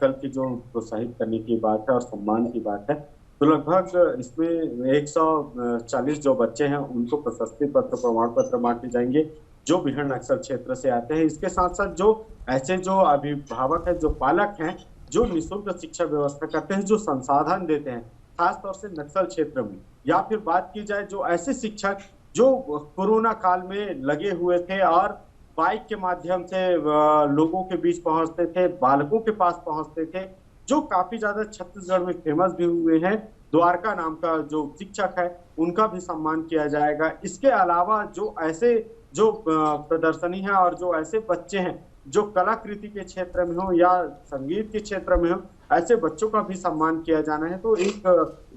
कल की जो प्रोत्साहित करने की बात है और सम्मान की बात है, तो लगभग इसमें 140 जो बच्चे हैं उनको प्रशस्ति पत्र, प्रमाण पत्र बांटे जाएंगे जो बिहार नक्सल क्षेत्र से आते हैं। इसके साथ साथ जो ऐसे जो अभिभावक हैं, जो पालक हैं, जो निःशुल्क शिक्षा व्यवस्था करते हैं, जो संसाधन देते हैं खास तौर से नक्सल क्षेत्र में, या फिर बात की जाए जो ऐसे शिक्षक जो कोरोना काल में लगे हुए थे और बाइक के माध्यम से लोगों के बीच पहुंचते थे, बालकों के पास पहुंचते थे, जो काफी ज्यादा छत्तीसगढ़ में फेमस भी हुए हैं। द्वारका नाम का जो शिक्षक है उनका भी सम्मान किया जाएगा। इसके अलावा जो ऐसे जो प्रदर्शनी है और जो ऐसे बच्चे हैं जो कलाकृति के क्षेत्र में हो या संगीत के क्षेत्र में हो, ऐसे बच्चों का भी सम्मान किया जाना है, तो एक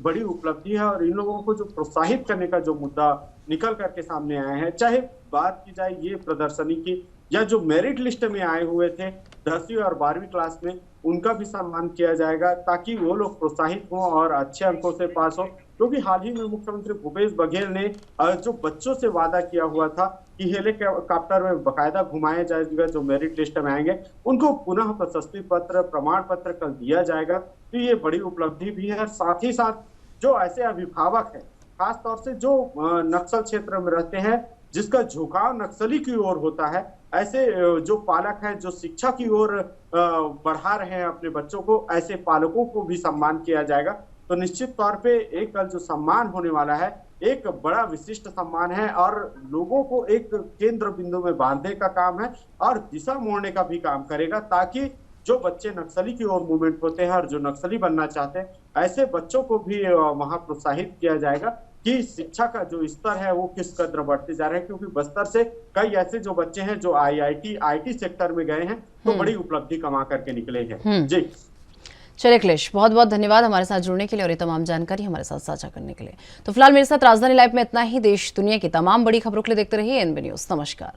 बड़ी उपलब्धि है। और इन लोगों को जो प्रोत्साहित करने का जो मुद्दा निकल करके सामने आया है, चाहे बात की जाए ये प्रदर्शनी की या जो मेरिट लिस्ट में आए हुए थे 10वीं और 12वीं क्लास में, उनका भी सम्मान किया जाएगा ताकि वो लोग प्रोत्साहित हों और अच्छे अंकों से पास हो। क्योंकि हाल ही में मुख्यमंत्री भूपेश बघेल ने जो बच्चों से वादा किया हुआ था कि हेलीकॉप्टर में बकायदा घुमाया जाएगा जो मेरिट लिस्ट में आएंगे, उनको पुनः प्रशस्ति पत्र, प्रमाण पत्र कल दिया जाएगा। तो ये बड़ी उपलब्धि भी है। साथ ही साथ जो ऐसे अभिभावक हैं, खासतौर से जो नक्सल क्षेत्र में रहते हैं, जिसका झुकाव नक्सली की ओर होता है, ऐसे जो पालक हैं जो शिक्षा की ओर बढ़ा रहे हैं अपने बच्चों को, ऐसे पालकों को भी सम्मान किया जाएगा। तो निश्चित तौर पे एक कल जो सम्मान होने वाला है, एक बड़ा विशिष्ट सम्मान है और लोगों को एक केंद्र बिंदु में बांधने का काम है और दिशा मोड़ने का भी काम करेगा, ताकि जो बच्चे नक्सली की ओर मूवमेंट होते हैं और जो नक्सली बनना चाहते हैं, ऐसे बच्चों को भी वहां प्रोत्साहित किया जाएगा कि शिक्षा का जो स्तर है वो किस कदर बढ़ते जा रहे हैं। क्योंकि बस्तर से कई ऐसे जो बच्चे हैं जो आईटी सेक्टर में गए हैं, तो बड़ी उपलब्धि कमा करके निकले हैं। जी चलिए अखिलेश, बहुत बहुत धन्यवाद हमारे साथ जुड़ने के लिए और ये तमाम जानकारी हमारे साथ साझा करने के लिए। तो फिलहाल मेरे साथ राजधानी लाइव में इतना ही। देश दुनिया की तमाम बड़ी खबरों के लिए देखते रहिए एनबी न्यूज़। नमस्कार।